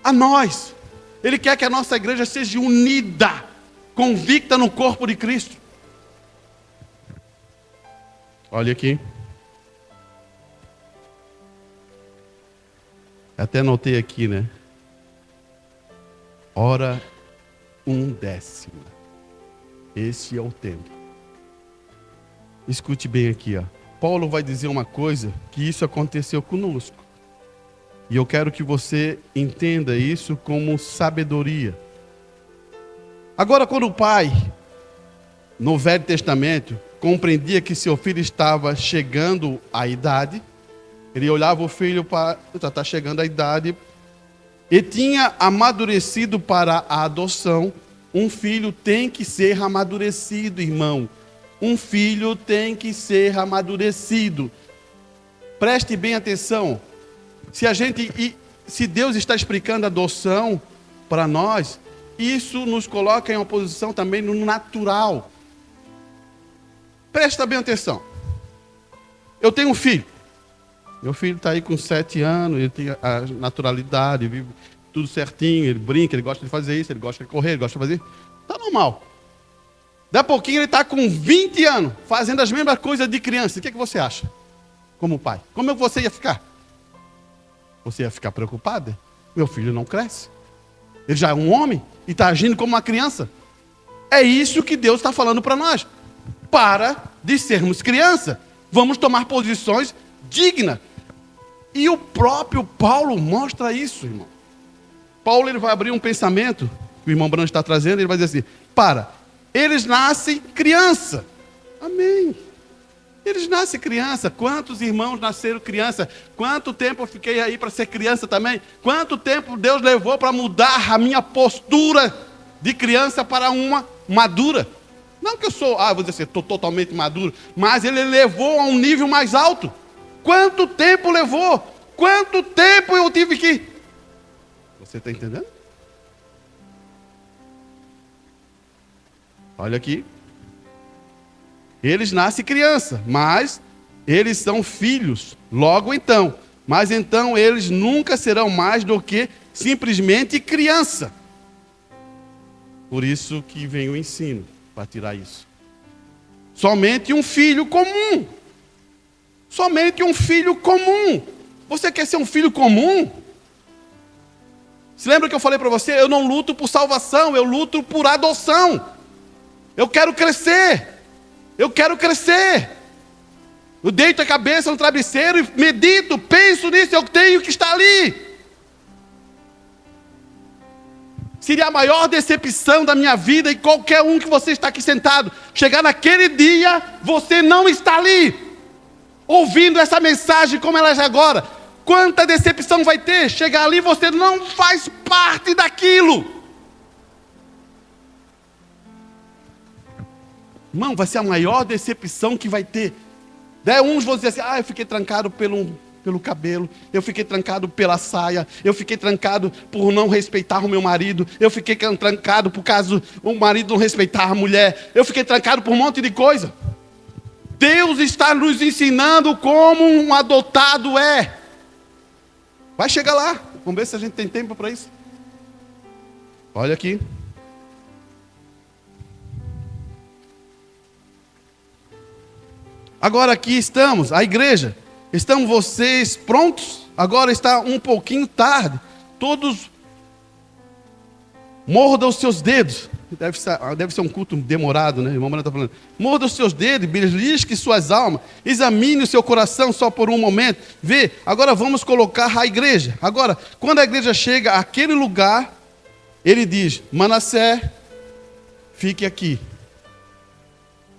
a nós. Ele quer que a nossa igreja seja unida, convicta no corpo de Cristo. Olha aqui. Até anotei aqui, né? Ora 1/10. Esse é o tempo. Escute bem aqui, ó. Paulo vai dizer uma coisa, que isso aconteceu conosco. E eu quero que você entenda isso como sabedoria. Agora, quando o pai, no Velho Testamento, compreendia que seu filho estava chegando à idade, ele olhava o filho para, está chegando à idade, e tinha amadurecido para a adoção. Um filho tem que ser amadurecido, irmão. Um filho tem que ser amadurecido. Preste bem atenção. Se Deus está explicando a adoção para nós, isso nos coloca em uma posição também no natural. Presta bem atenção. Eu tenho um filho. Meu filho está aí com 7 anos, ele tem a naturalidade, vive tudo certinho, ele brinca, ele gosta de fazer isso, ele gosta de correr, ele gosta de fazer. Está normal. Daqui a pouquinho ele está com 20 anos, fazendo as mesmas coisas de criança. O que você acha? Como pai? Como você ia ficar? Você ia ficar preocupado? Meu filho não cresce. Ele já é um homem e está agindo como uma criança. É isso que Deus está falando para nós. Para de sermos criança, vamos tomar posições dignas. E o próprio Paulo mostra isso, irmão. Paulo ele vai abrir um pensamento, que o irmão Branco está trazendo, ele vai dizer assim, eles nascem criança. Amém. Eles nascem criança. Quantos irmãos nasceram criança? Quanto tempo eu fiquei aí para ser criança também? Quanto tempo Deus levou para mudar a minha postura de criança para uma madura? Não que eu sou, vou dizer assim, estou totalmente maduro, mas Ele levou a um nível mais alto. Quanto tempo levou? Quanto tempo eu tive que... Você está entendendo? Olha aqui. Eles nascem criança, mas eles são filhos, logo então. Mas então eles nunca serão mais do que simplesmente criança. Por isso que vem o ensino, para tirar isso. Somente um filho comum. Somente um filho comum. Você quer ser um filho comum? Se lembra que eu falei para você? Eu não luto por salvação, eu luto por adoção. Eu quero crescer. Eu quero crescer. Eu deito a cabeça no travesseiro e medito, penso nisso, eu tenho que estar ali. Seria a maior decepção da minha vida e qualquer um que você está aqui sentado, chegar naquele dia, você não está ali, ouvindo essa mensagem como ela é agora. Quanta decepção vai ter? Chegar ali, você não faz parte daquilo. Irmão, vai ser a maior decepção que vai ter. Uns vão dizer assim, eu fiquei trancado pelo cabelo, eu fiquei trancado pela saia, eu fiquei trancado por não respeitar o meu marido, eu fiquei trancado por causa o marido não respeitar a mulher, eu fiquei trancado por um monte de coisa. Deus está nos ensinando como um adotado é. Vai chegar lá, vamos ver se a gente tem tempo para isso. Olha aqui. Agora aqui estamos, a igreja, estão vocês prontos? Agora está um pouquinho tarde, todos mordam os seus dedos, deve ser um culto demorado, né? O irmão Mano está falando, mordam os seus dedos, belisque suas almas, examine o seu coração só por um momento, vê, agora vamos colocar a igreja. Agora, quando a igreja chega àquele lugar, ele diz, Manassés, fique aqui,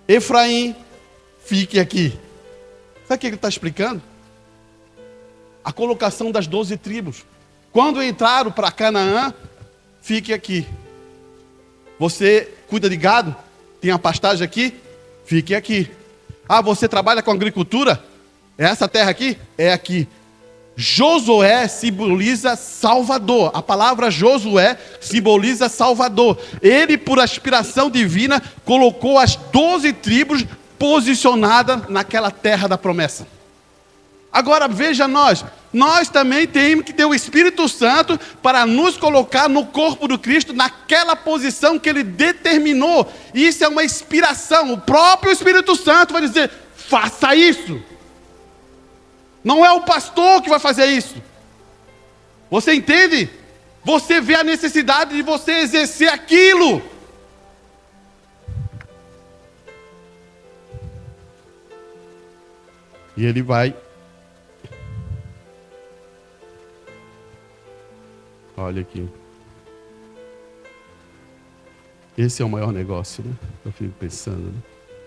Efraim, fique aqui. Sabe o que ele está explicando? A colocação das 12 tribos. Quando entraram para Canaã, fique aqui. Você cuida de gado? Tem a pastagem aqui? Fique aqui. Você trabalha com agricultura? É essa terra aqui? É aqui. Josué simboliza Salvador. A palavra Josué simboliza Salvador. Ele, por aspiração divina, colocou as 12 tribos posicionada naquela terra da promessa. Agora veja nós também temos que ter o Espírito Santo para nos colocar no corpo do Cristo, naquela posição que Ele determinou. Isso é uma inspiração, o próprio Espírito Santo vai dizer, faça isso. Não é o pastor que vai fazer isso. Você entende? Você vê a necessidade de você exercer aquilo. E ele vai. Olha aqui. Esse é o maior negócio, né? Eu fico pensando, né?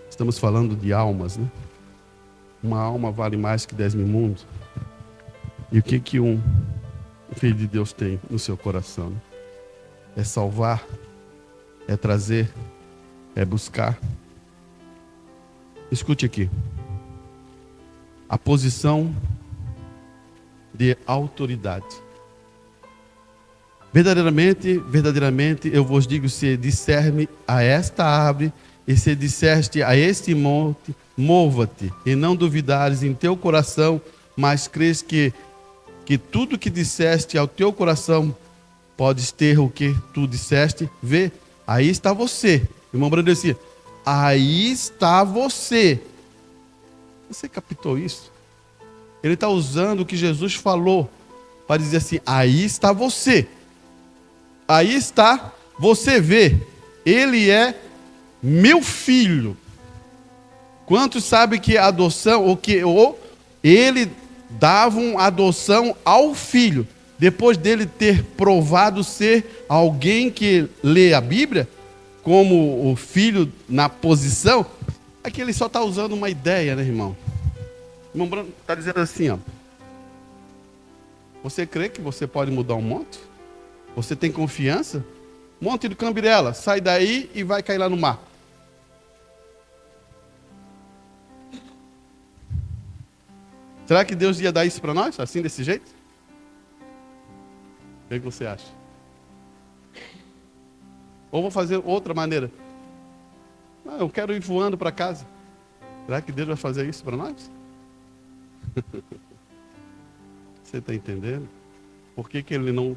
Estamos falando de almas, né? Uma alma vale mais que 10 mil mundos. E o que um filho de Deus tem no seu coração? Né? É salvar, é trazer, é buscar. Escute aqui. A posição de autoridade. Verdadeiramente, eu vos digo, se disser-me a esta árvore, e se disseste a este monte, mova-te, e não duvidares em teu coração, mas crês que tudo que disseste ao teu coração, podes ter o que tu disseste, vê, aí está você. O irmão Brando dizia, aí está você. Você captou isso? Ele está usando o que Jesus falou para dizer assim, aí está você. Aí está, você vê, ele é meu filho. Quantos sabem que a adoção, ou ele dava uma adoção ao filho? depois dele ter provado ser alguém que lê a Bíblia, como o filho na posição, é que ele só está usando uma ideia, né, irmão? O irmão Bruno está dizendo assim, ó. Você crê que você pode mudar um monte? Você tem confiança? Monte do Cambirela, sai daí e vai cair lá no mar. Será que Deus ia dar isso para nós, assim, desse jeito? O que você acha? Ou vou fazer outra maneira? Não, eu quero ir voando para casa. Será que Deus vai fazer isso para nós? Você está entendendo? Por que ele não...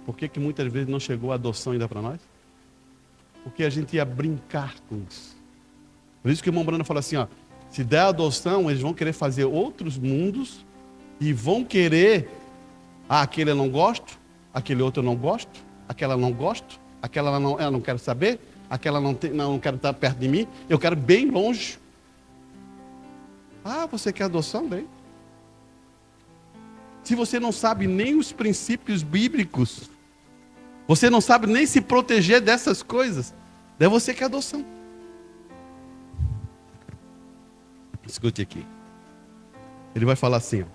Por que muitas vezes não chegou a adoção ainda para nós? Porque a gente ia brincar com isso. Por isso que o irmão Brando fala assim, ó, se der adoção, eles vão querer fazer outros mundos e vão querer, aquele eu não gosto, aquele outro eu não gosto, aquela eu não gosto, aquela eu não quero saber, aquela não quero estar perto de mim, eu quero bem longe. Ah, você quer adoção? Bem. Se você não sabe nem os princípios bíblicos, você não sabe nem se proteger dessas coisas, daí você quer adoção. Escute aqui. Ele vai falar assim, ó.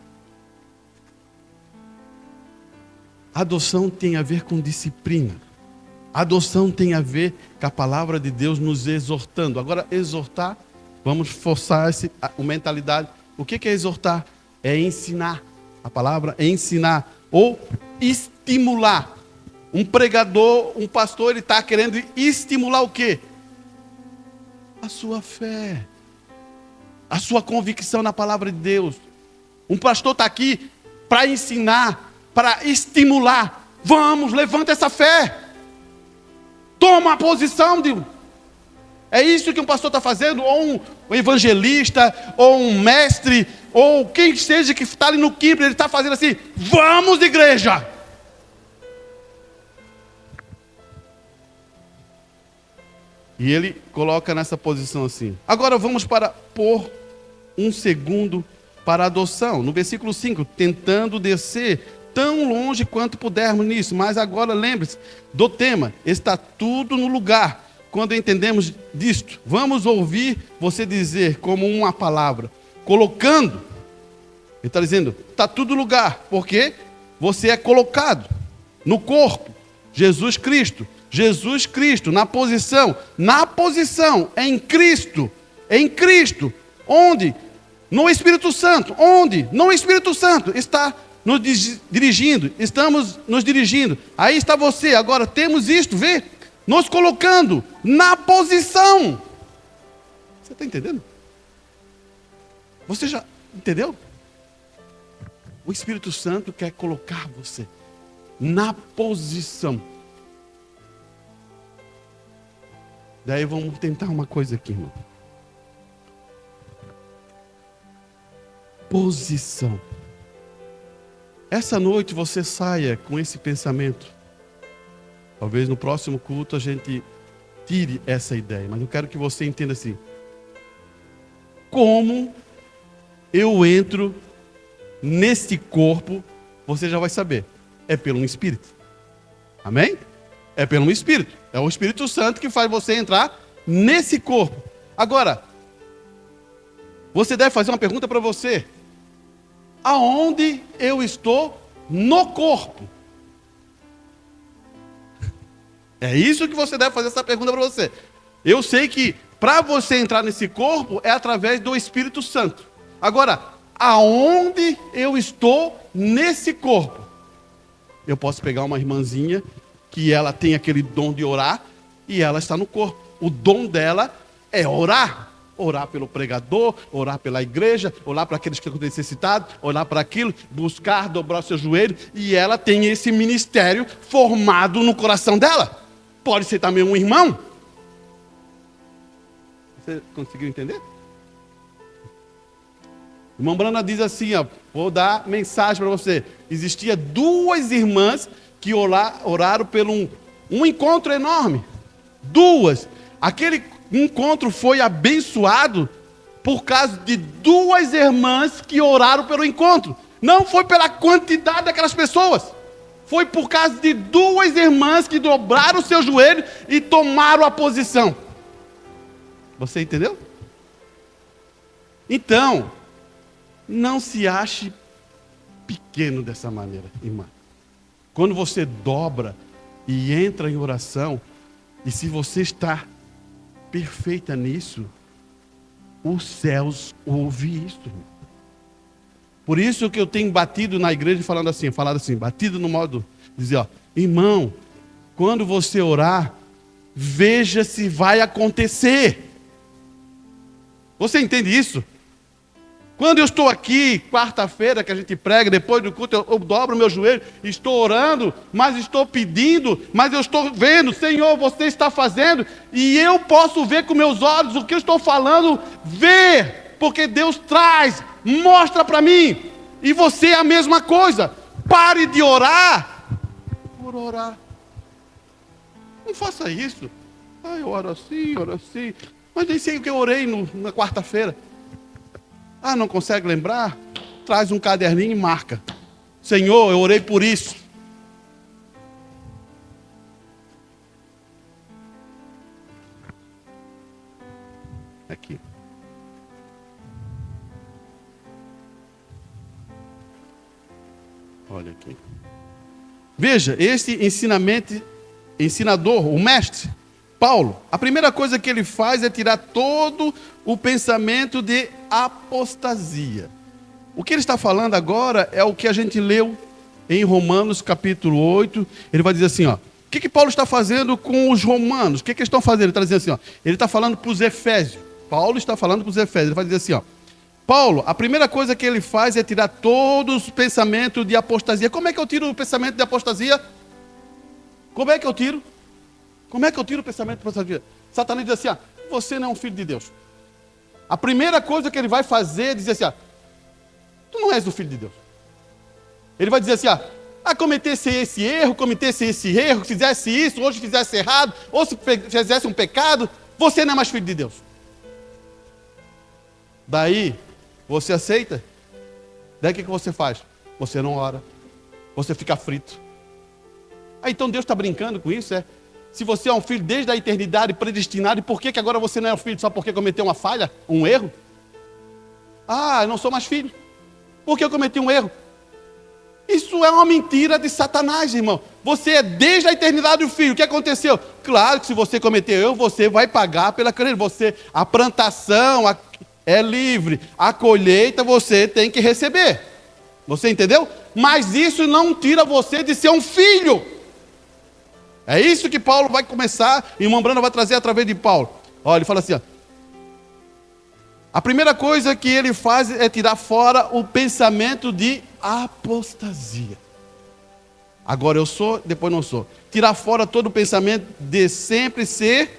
Adoção tem a ver com disciplina. Adoção tem a ver com a palavra de Deus nos exortando. Agora, exortar, vamos forçar a mentalidade. O que é exortar? É ensinar. A palavra é ensinar ou estimular. Um pregador, um pastor, ele está querendo estimular o quê? A sua fé. A sua convicção na palavra de Deus. Um pastor está aqui para ensinar, para estimular. Vamos, levanta essa fé. Toma a posição de... É isso que um pastor está fazendo, ou um evangelista, ou um mestre, ou quem seja que está ali no quibro, ele está fazendo assim, vamos, igreja! E ele coloca nessa posição assim. Agora vamos por um segundo para a adoção. No versículo 5, tentando descer tão longe quanto pudermos nisso. Mas agora lembre-se do tema, está tudo no lugar. Quando entendemos disto, vamos ouvir você dizer como uma palavra, colocando, ele está dizendo, está tudo no lugar, porque você é colocado no corpo, Jesus Cristo, na posição, em Cristo, onde? No Espírito Santo, onde? No Espírito Santo, está nos dirigindo, estamos nos dirigindo, aí está você, agora temos isto, vê? Nos colocando na posição. Você está entendendo? Você já entendeu? O Espírito Santo quer colocar você na posição. Daí vamos tentar uma coisa aqui, irmão. Posição. Essa noite você saia com esse pensamento. Talvez no próximo culto a gente tire essa ideia, mas eu quero que você entenda assim. Como eu entro nesse corpo, você já vai saber. É pelo Espírito. Amém? É pelo Espírito. É o Espírito Santo que faz você entrar nesse corpo. Agora, você deve fazer uma pergunta para você. Aonde eu estou no corpo? É isso que você deve fazer essa pergunta para você. Eu sei que para você entrar nesse corpo é através do Espírito Santo. Agora, aonde eu estou nesse corpo? Eu posso pegar uma irmãzinha que ela tem aquele dom de orar e ela está no corpo. O dom dela é orar. Orar pelo pregador, orar pela igreja, orar para aqueles que estão necessitados, orar para aquilo, buscar, dobrar o seu joelho. E ela tem esse ministério formado no coração dela. Pode ser também um irmão. Você conseguiu entender? O irmão Brana diz assim, ó, vou dar mensagem para você. Existia 2 irmãs que oraram pelo um encontro enorme. 2. Aquele encontro foi abençoado por causa de 2 irmãs que oraram pelo encontro. Não foi pela quantidade daquelas pessoas. Foi por causa de 2 irmãs que dobraram o seu joelho e tomaram a posição. Você entendeu? Então, não se ache pequeno dessa maneira, irmã. Quando você dobra e entra em oração, e se você está perfeita nisso, os céus ouvem isso. Por isso que eu tenho batido na igreja falado assim, batido no modo de dizer, ó, irmão, quando você orar, veja se vai acontecer. Você entende isso? Quando eu estou aqui, quarta-feira que a gente prega, depois do culto, eu dobro meu joelho, estou orando, mas estou pedindo, mas eu estou vendo, Senhor, você está fazendo, e eu posso ver com meus olhos o que eu estou falando, ver, porque Deus traz, mostra para mim, e você é a mesma coisa. Pare de orar por orar. Não faça isso. Eu oro assim, mas nem sei o que eu orei na quarta-feira. Não consegue lembrar? Traz um caderninho e marca. Senhor, eu orei por isso. Aqui. Olha aqui. Veja, esse ensinador, o mestre, Paulo, a primeira coisa que ele faz é tirar todo o pensamento de apostasia. O que ele está falando agora é o que a gente leu em Romanos capítulo 8. Ele vai dizer assim, ó, o que Paulo está fazendo com os romanos? O que eles estão fazendo? Ele está dizendo assim, ó, ele está falando para os efésios. Paulo está falando para os efésios. Ele vai dizer assim, ó, Paulo, a primeira coisa que ele faz é tirar todos os pensamentos de apostasia. Como é que eu tiro o pensamento de apostasia? Como é que eu tiro? Como é que eu tiro o pensamento de apostasia? Satanás diz assim, você não é um filho de Deus. A primeira coisa que ele vai fazer é dizer assim, tu não és o filho de Deus. Ele vai dizer assim, cometesse esse erro, fizesse isso, hoje fizesse errado, ou se fizesse um pecado, você não é mais filho de Deus. Daí, você aceita? Daí o que você faz? Você não ora, você fica frito. Então Deus está brincando com isso, Se você é um filho desde a eternidade predestinado, e por que agora você não é um filho só porque cometeu uma falha, um erro? Eu não sou mais filho. Porque eu cometi um erro. Isso é uma mentira de Satanás, irmão. Você é desde a eternidade o filho. O que aconteceu? Claro que se você cometeu erro, você vai pagar pela crença. A plantação é livre. A colheita você tem que receber. Você entendeu? Mas isso não tira você de ser um filho. É isso que Paulo vai começar, e o irmão Brando vai trazer através de Paulo. Olha, ele fala assim, a primeira coisa que ele faz é tirar fora o pensamento de apostasia. Agora eu sou, depois não sou. Tirar fora todo o pensamento de sempre ser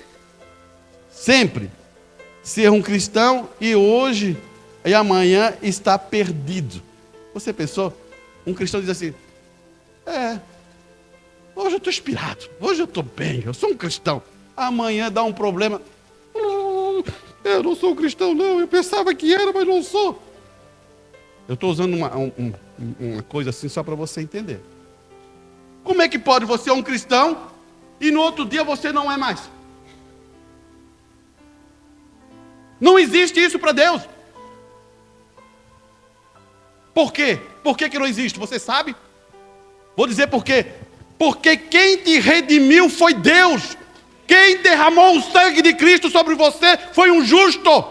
um cristão e hoje e amanhã está perdido. Você pensou? Um cristão diz assim, hoje eu estou inspirado, hoje eu estou bem, eu sou um cristão. Amanhã dá um problema. Eu não sou um cristão não, eu pensava que era, mas não sou. Eu estou usando uma coisa assim só para você entender. Como é que pode você ser um cristão e no outro dia você não é mais? Não existe isso para Deus. Por quê? Por que não existe? Você sabe? Vou dizer por quê. Porque quem te redimiu foi Deus. Quem derramou o sangue de Cristo sobre você foi um justo.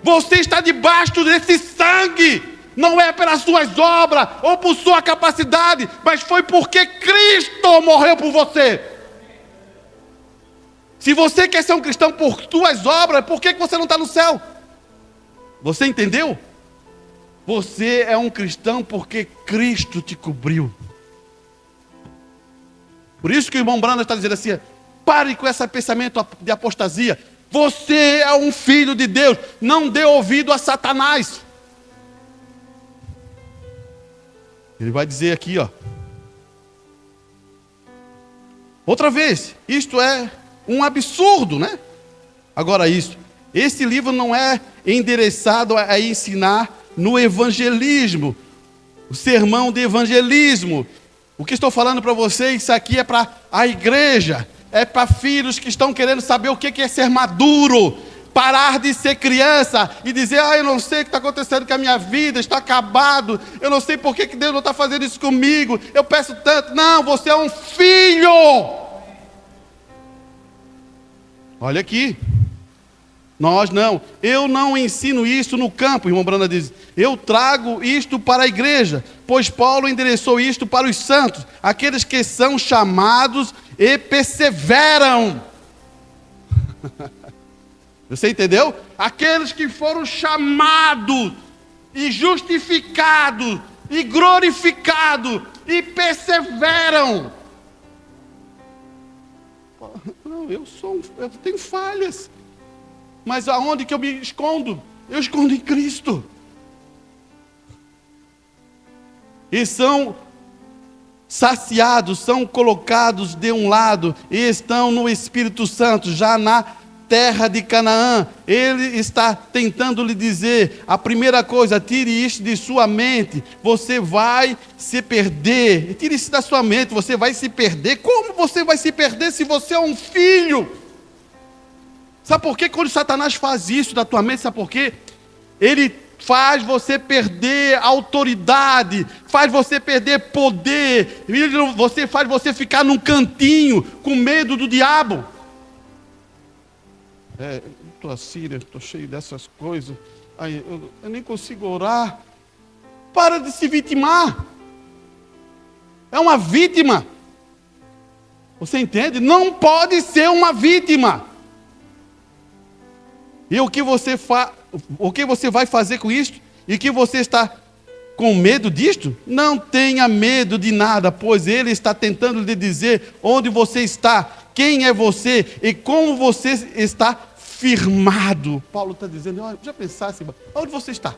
Você está debaixo desse sangue. Não é pelas suas obras ou por sua capacidade, mas foi porque Cristo morreu por você. Se você quer ser um cristão por suas obras, por que você não está no céu? Você entendeu? Você é um cristão porque Cristo te cobriu. Por isso que o irmão Brando está dizendo assim, pare com esse pensamento de apostasia. Você é um filho de Deus. Não dê ouvido a Satanás. Ele vai dizer aqui, outra vez, isto é um absurdo, né? Agora esse livro não é endereçado a ensinar no evangelismo. o sermão de evangelismo. O que estou falando para vocês, isso aqui é para a igreja, é para filhos que estão querendo saber o que é ser maduro, parar de ser criança e dizer, eu não sei o que está acontecendo com a minha vida, está acabado, eu não sei por que Deus não está fazendo isso comigo, eu peço tanto. Não, você é um filho. Olha aqui, eu não ensino isso no campo, irmão Brana diz, eu trago isto para a igreja, pois Paulo endereçou isto para os santos, aqueles que são chamados e perseveram. Você entendeu? Aqueles que foram chamados e justificados e glorificados e perseveram. Não, eu tenho falhas. Mas aonde que eu me escondo? Eu escondo em Cristo. E são saciados, são colocados de um lado e estão no Espírito Santo, já na terra de Canaã. Ele está tentando lhe dizer, a primeira coisa, tire isso de sua mente, você vai se perder. Tire isso da sua mente, você vai se perder. Como você vai se perder se você é um filho? Sabe por quê? Quando Satanás faz isso da tua mente, sabe por quê? Ele faz você perder autoridade, faz você perder poder, faz você ficar num cantinho com medo do diabo. Estou assim, estou cheio dessas coisas, eu nem consigo orar. Para de se vitimar. É uma vítima. Você entende? Não pode ser uma vítima. E o que você vai fazer com isto? E que você está com medo disto? Não tenha medo de nada, pois ele está tentando lhe dizer onde você está, quem é você e como você está firmado. Paulo está dizendo, já pensasse, onde você está?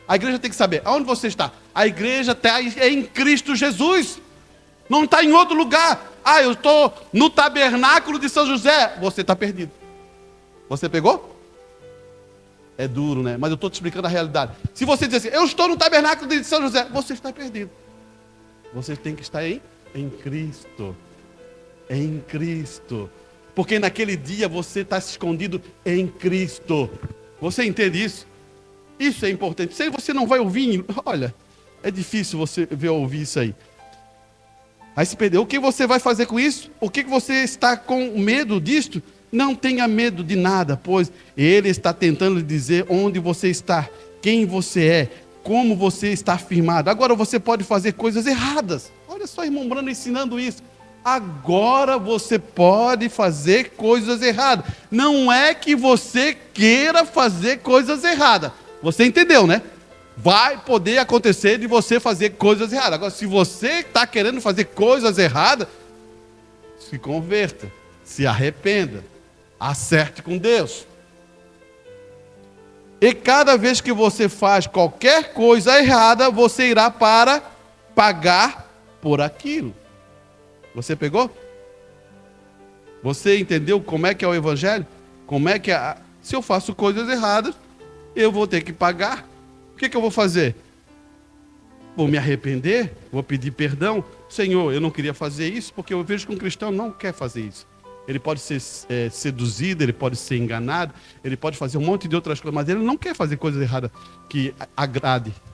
A igreja tem que saber, aonde você está? A igreja está em Cristo Jesus, não está em outro lugar. Eu estou no tabernáculo de São José. Você está perdido. Você pegou? É duro, né? Mas eu estou te explicando a realidade. Se você dizer assim, eu estou no tabernáculo de São José, você está perdido. Você tem que estar em Cristo. Em Cristo. Porque naquele dia você está escondido em Cristo. Você entende isso? Isso é importante. Se você não vai ouvir, olha, é difícil você ouvir isso aí. Aí se perdeu. O que você vai fazer com isso? O que você está com medo disto? Não tenha medo de nada, pois ele está tentando lhe dizer onde você está, quem você é, como você está firmado. Agora você pode fazer coisas erradas. Olha só, irmão Brano ensinando isso. Agora você pode fazer coisas erradas. Não é que você queira fazer coisas erradas. Você entendeu, né? Vai poder acontecer de você fazer coisas erradas. Agora, se você está querendo fazer coisas erradas, se converta, se arrependa. Acerte com Deus. E cada vez que você faz qualquer coisa errada, você irá para pagar por aquilo. Você pegou? Você entendeu como é que é o evangelho? Como é que é? Se eu faço coisas erradas, eu vou ter que pagar. O que eu vou fazer? Vou me arrepender? Vou pedir perdão? Senhor, eu não queria fazer isso, porque eu vejo que um cristão não quer fazer isso. Ele pode ser seduzido, ele pode ser enganado, ele pode fazer um monte de outras coisas, mas ele não quer fazer coisas erradas que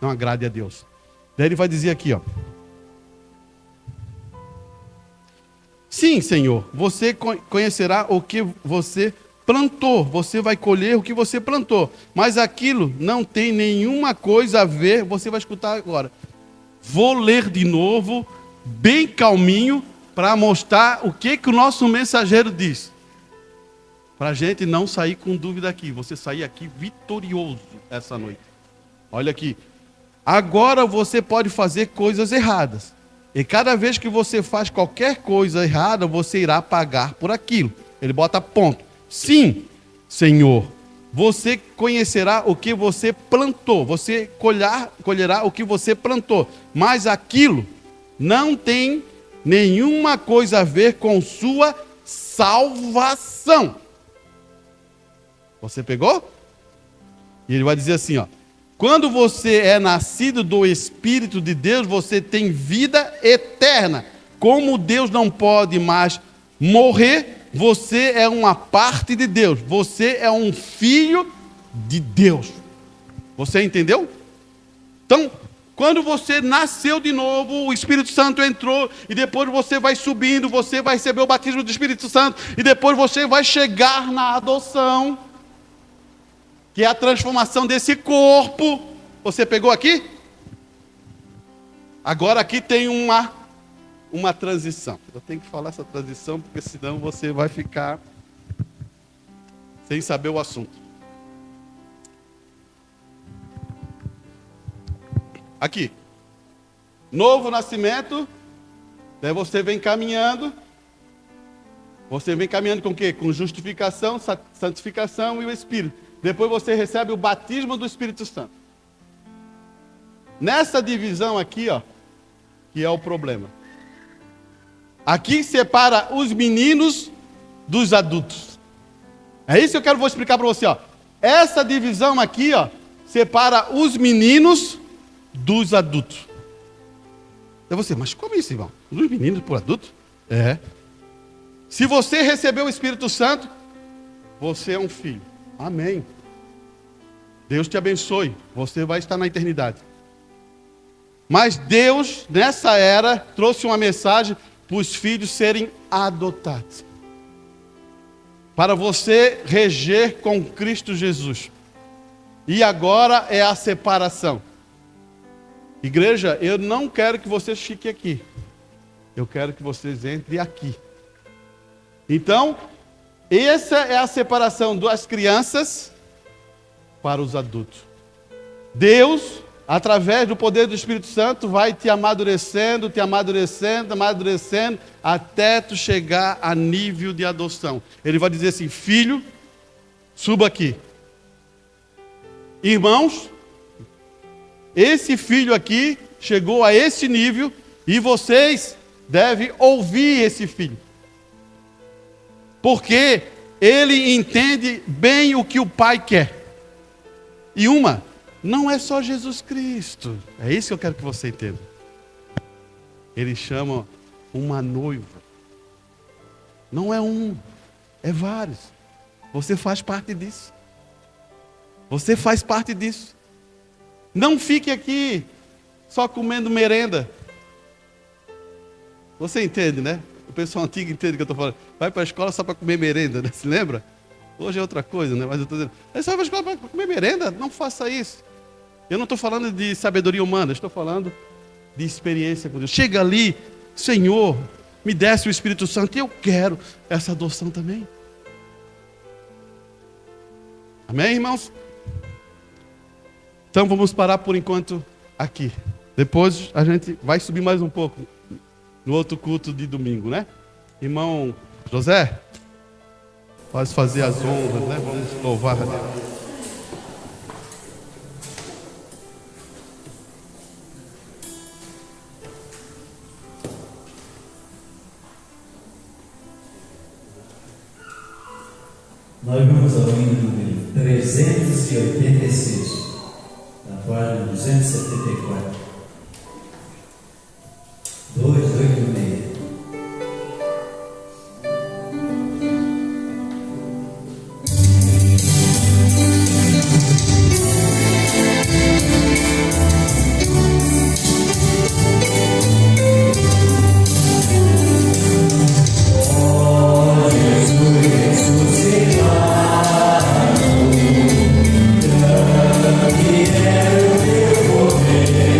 não agrade a Deus. Daí ele vai dizer aqui, sim, Senhor, você conhecerá o que você plantou, você vai colher o que você plantou, mas aquilo não tem nenhuma coisa a ver, você vai escutar agora. Vou ler de novo, bem calminho, para mostrar o que o nosso mensageiro diz. Para a gente não sair com dúvida aqui. Você sair aqui vitorioso essa noite. Olha aqui. Agora você pode fazer coisas erradas. E cada vez que você faz qualquer coisa errada, você irá pagar por aquilo. Ele bota ponto. Sim, Senhor. Você conhecerá o que você plantou. Você colherá o que você plantou. Mas aquilo não tem nenhuma coisa a ver com sua salvação. Você pegou? E ele vai dizer assim, Quando você é nascido do Espírito de Deus, você tem vida eterna. Como Deus não pode mais morrer, você é uma parte de Deus. Você é um filho de Deus. Você entendeu? Então, quando você nasceu de novo, o Espírito Santo entrou, e depois você vai subindo, você vai receber o batismo do Espírito Santo, e depois você vai chegar na adoção, que é a transformação desse corpo. Você pegou aqui? Agora aqui tem uma transição. Eu tenho que falar essa transição, porque senão você vai ficar sem saber o assunto. Aqui. Novo nascimento. Daí você vem caminhando. Você vem caminhando com o quê? Com justificação, santificação e o Espírito. Depois você recebe o batismo do Espírito Santo. Nessa divisão aqui, ó, que é o problema. Aqui separa os meninos dos adultos. É isso que eu vou explicar para você, ó. Essa divisão aqui, ó, separa os meninos dos adultos. É você, mas como isso, irmão? Dos meninos por adultos? É. Se você recebeu o Espírito Santo, você é um filho. Amém. Deus te abençoe. Você vai estar na eternidade. Mas Deus, nessa era, trouxe uma mensagem para os filhos serem adotados. Para você reger com Cristo Jesus. E agora é a separação. Igreja, eu não quero que vocês fiquem aqui. Eu quero que vocês entrem aqui. Então, essa é a separação das crianças para os adultos. Deus, através do poder do Espírito Santo, vai te amadurecendo, até tu chegar a nível de adoção. Ele vai dizer assim: filho, suba aqui. Irmãos, esse filho aqui chegou a esse nível e vocês devem ouvir esse filho. Porque ele entende bem o que o pai quer. E não é só Jesus Cristo. É isso que eu quero que você entenda. Ele chama uma noiva. Não é é vários. Você faz parte disso. Você faz parte disso. Não fique aqui só comendo merenda. Você entende, né? O pessoal antigo entende o que eu estou falando. Vai para a escola só para comer merenda, né? Se lembra? Hoje é outra coisa, né? Mas eu estou dizendo, é só para a escola para comer merenda? Não faça isso. Eu não estou falando de sabedoria humana, estou falando de experiência com Deus. Chega ali, Senhor, me desce o Espírito Santo, e eu quero essa adoção também. Amém, irmãos? Então vamos parar por enquanto aqui. Depois a gente vai subir mais um pouco no outro culto de domingo, né? Irmão José, pode fazer as honras, né? Vamos louvar a Deus. Nós vamos ao hino número 386, na página 274. 286.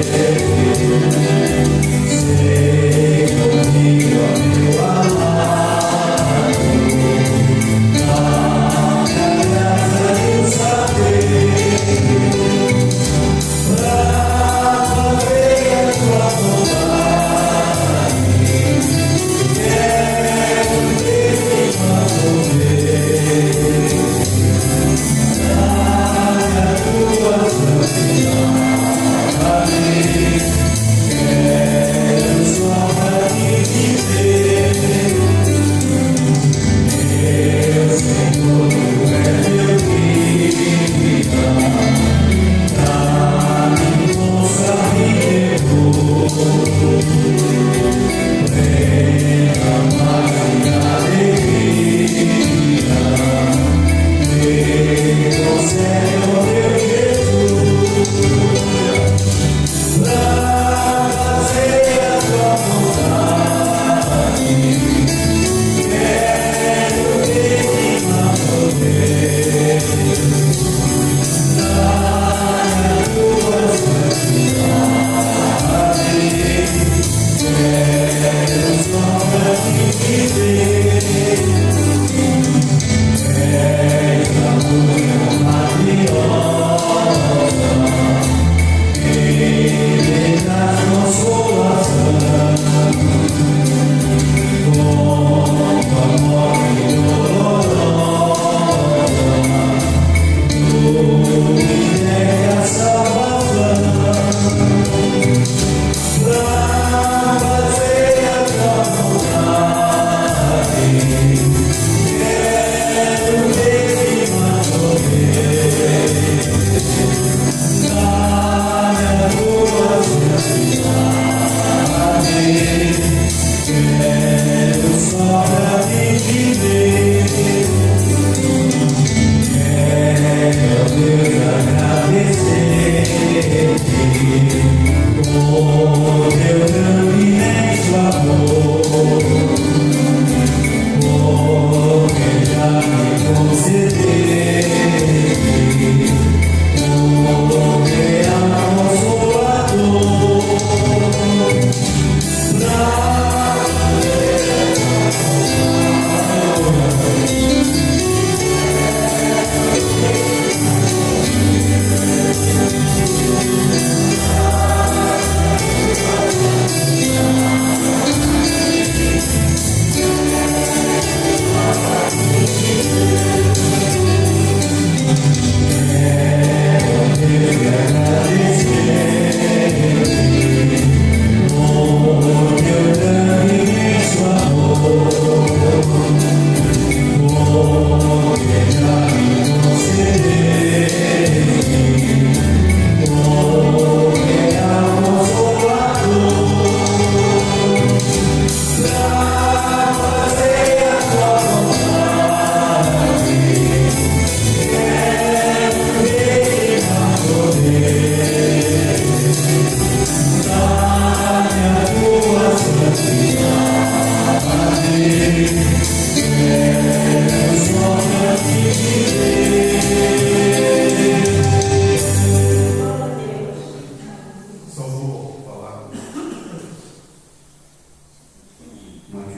Yeah.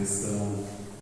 questão